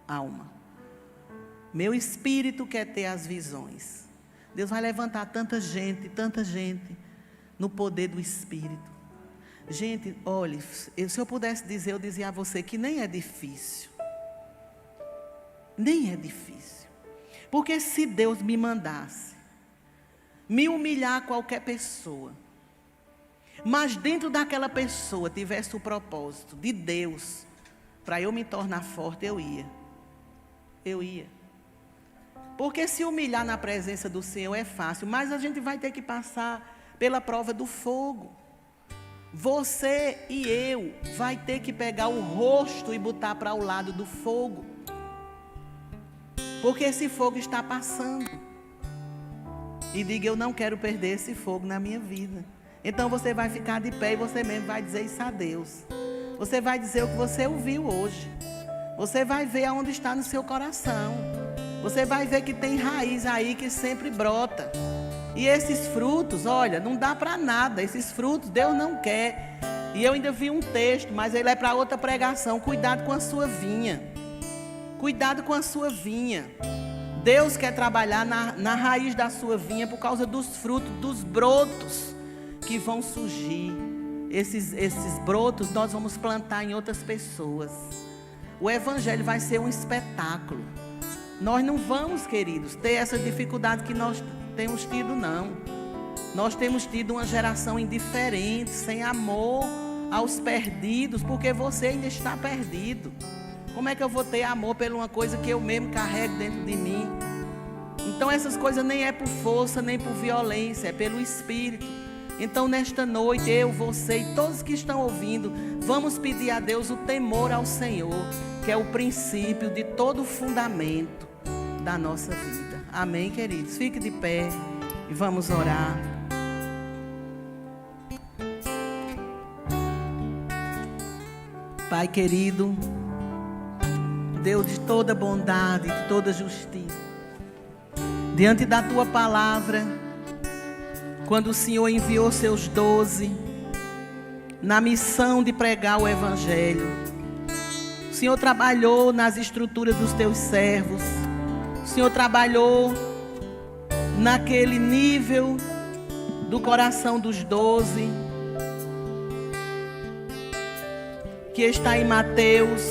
alma. Meu espírito quer ter as visões. Deus vai levantar tanta gente no poder do Espírito. Gente, olha, se eu pudesse dizer, eu dizia a você que nem é difícil. Nem é difícil. Porque se Deus me mandasse me humilhar a qualquer pessoa, mas dentro daquela pessoa tivesse o propósito de Deus para eu me tornar forte, eu ia. Porque se humilhar na presença do Senhor é fácil, mas a gente vai ter que passar pela prova do fogo. Você e eu vai ter que pegar o rosto e botar para o lado do fogo. Porque esse fogo está passando. E diga, eu não quero perder esse fogo na minha vida. Então você vai ficar de pé e você mesmo vai dizer isso a Deus. Você vai dizer o que você ouviu hoje. Você vai ver aonde está no seu coração. Você vai ver que tem raiz aí que sempre brota. E esses frutos, olha, não dá para nada. Esses frutos Deus não quer. E eu ainda vi um texto, mas ele é para outra pregação. Cuidado com a sua vinha. Cuidado com a sua vinha. Deus quer trabalhar na raiz da sua vinha por causa dos frutos, dos brotos que vão surgir. Esses brotos nós vamos plantar em outras pessoas. O evangelho vai ser um espetáculo. Nós não vamos, queridos, ter essa dificuldade que nós temos tido, não. Nós temos tido uma geração indiferente, sem amor aos perdidos, porque você ainda está perdido. Como é que eu vou ter amor por uma coisa que eu mesmo carrego dentro de mim? Então essas coisas nem é por força, nem por violência, é pelo Espírito. Então nesta noite, eu, você e todos que estão ouvindo, vamos pedir a Deus o temor ao Senhor, que é o princípio de todo o fundamento da nossa vida. Amém, queridos? Fique de pé e vamos orar. Pai querido, Deus de toda bondade, de toda justiça, diante da Tua palavra, quando o Senhor enviou seus 12 na missão de pregar o Evangelho, o Senhor trabalhou nas estruturas dos Teus servos, o Senhor trabalhou naquele nível do coração dos 12, que está em Mateus,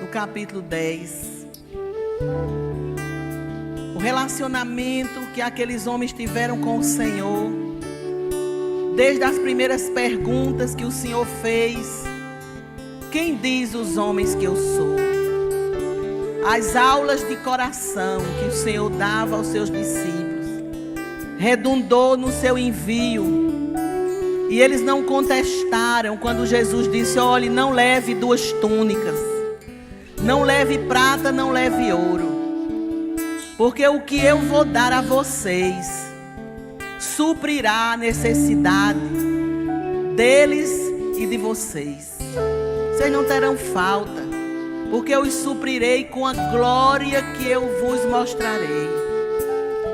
no capítulo 10. O relacionamento que aqueles homens tiveram com o Senhor, desde as primeiras perguntas que o Senhor fez: quem diz os homens que eu sou? As aulas de coração que o Senhor dava aos seus discípulos, redundou no seu envio. E eles não contestaram quando Jesus disse: olhe, não leve 2 túnicas, não leve prata, não leve ouro, porque o que eu vou dar a vocês suprirá a necessidade deles e de vocês. Vocês não terão falta, porque eu os suprirei com a glória que eu vos mostrarei.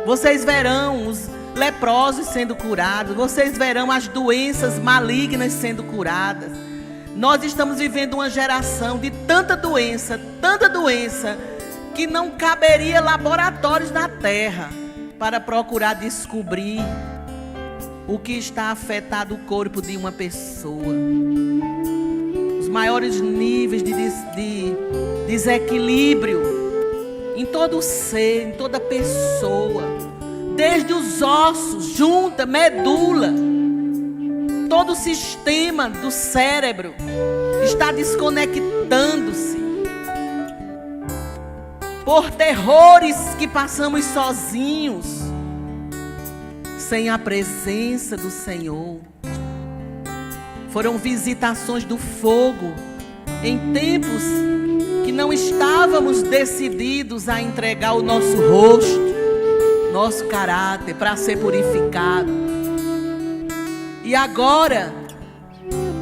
Vocês verão os leprosos sendo curados, vocês verão as doenças malignas sendo curadas. Nós estamos vivendo uma geração de tanta doença, que não caberia laboratórios na terra para procurar descobrir o que está afetado o corpo de uma pessoa. Os maiores níveis de desequilíbrio em todo o ser, em toda pessoa, desde os ossos, junta, medula, todo o sistema do cérebro está desconectando-se por terrores que passamos sozinhos, sem a presença do Senhor. Foram visitações do fogo em tempos que não estávamos decididos a entregar o nosso rosto, nosso caráter para ser purificado. E agora,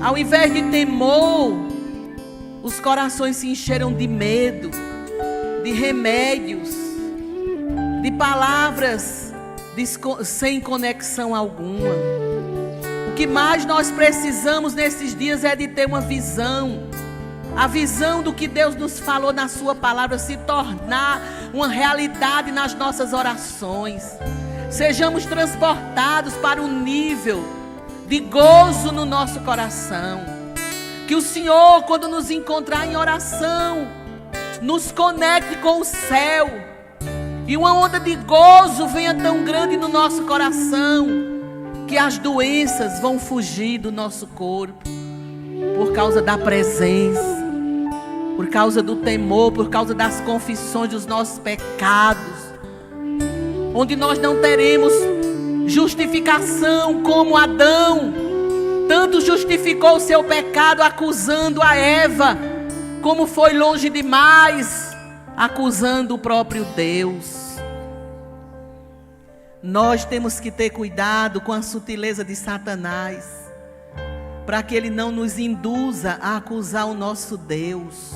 ao invés de temor, os corações se encheram de medo, de remédios, de palavras sem conexão alguma. O que mais nós precisamos nesses dias é de ter uma visão. A visão do que Deus nos falou na sua palavra se tornar uma realidade nas nossas orações. Sejamos transportados para um nível de gozo no nosso coração. Que o Senhor, quando nos encontrar em oração, nos conecte com o céu. E uma onda de gozo venha tão grande no nosso coração, que as doenças vão fugir do nosso corpo. Por causa da presença, por causa do temor, por causa das confissões dos nossos pecados, onde nós não teremos justificação como Adão tanto justificou o seu pecado acusando a Eva, como foi longe demais acusando o próprio Deus. Nós temos que ter cuidado com a sutileza de Satanás, para que ele não nos induza a acusar o nosso Deus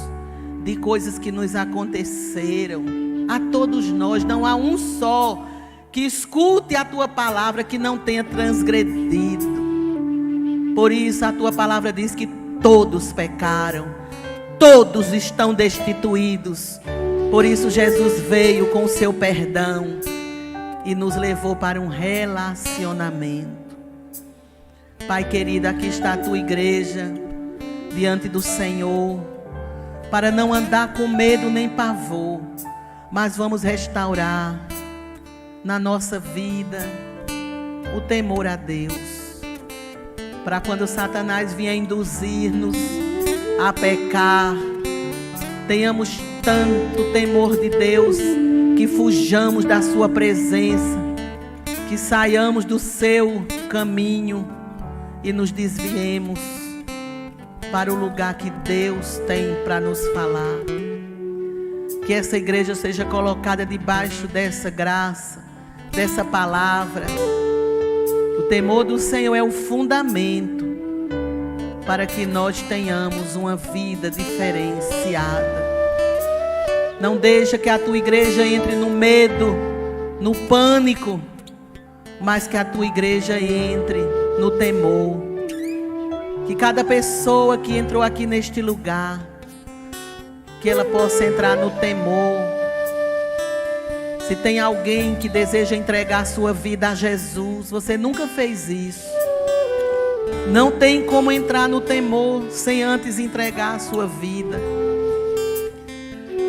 de coisas que nos aconteceram. A todos nós, não há um só que escute a tua palavra que não tenha transgredido. Por isso a tua palavra diz que todos pecaram, todos estão destituídos. Por isso Jesus veio com o seu perdão e nos levou para um relacionamento. Pai querido, aqui está a tua igreja diante do Senhor, para não andar com medo nem pavor, mas vamos restaurar na nossa vida o temor a Deus, para quando Satanás vier induzir-nos a pecar, tenhamos tanto temor de Deus que fujamos da sua presença, que saiamos do seu caminho e nos desviemos para o lugar que Deus tem para nos falar. Que essa igreja seja colocada debaixo dessa graça, dessa palavra. O temor do Senhor é o fundamento para que nós tenhamos uma vida diferenciada. Não deixa que a tua igreja entre no medo, no pânico, mas que a tua igreja entre no temor. Que cada pessoa que entrou aqui neste lugar, que ela possa entrar no temor. Se tem alguém que deseja entregar a sua vida a Jesus, você nunca fez isso. Não tem como entrar no temor sem antes entregar a sua vida.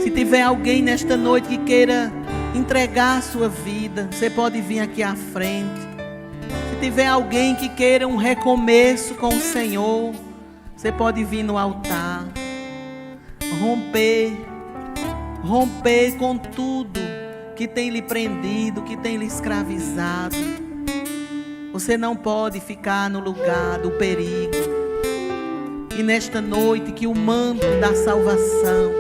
Se tiver alguém nesta noite que queira entregar a sua vida, você pode vir aqui à frente. Se tiver alguém que queira um recomeço com o Senhor, você pode vir no altar. Romper com tudo que tem lhe prendido, que tem lhe escravizado. Você não pode ficar no lugar do perigo. E nesta noite que o manto da salvação,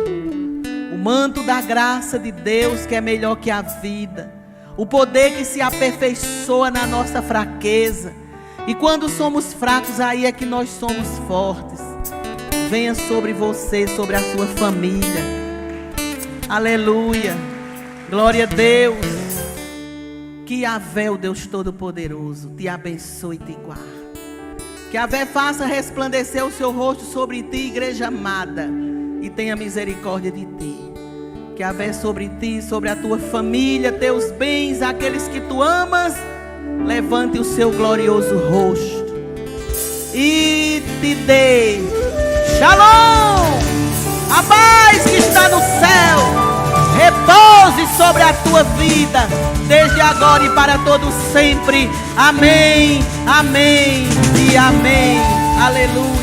o manto da graça de Deus, que é melhor que a vida, o poder que se aperfeiçoa na nossa fraqueza, e quando somos fracos, aí é que nós somos fortes, venha sobre você, sobre a sua família. Aleluia, glória a Deus. Que Yahvé, o Deus Todo-Poderoso, te abençoe e te guarde. Que Yahvé faça resplandecer o seu rosto sobre ti, igreja amada, e tenha misericórdia de ti. Que Yahvé sobre ti, sobre a tua família, teus bens, aqueles que tu amas, levante o seu glorioso rosto e te dê Shalom, a paz que está no céu, repouse sobre a tua vida, desde agora e para todo sempre. Amém, amém e amém. Aleluia.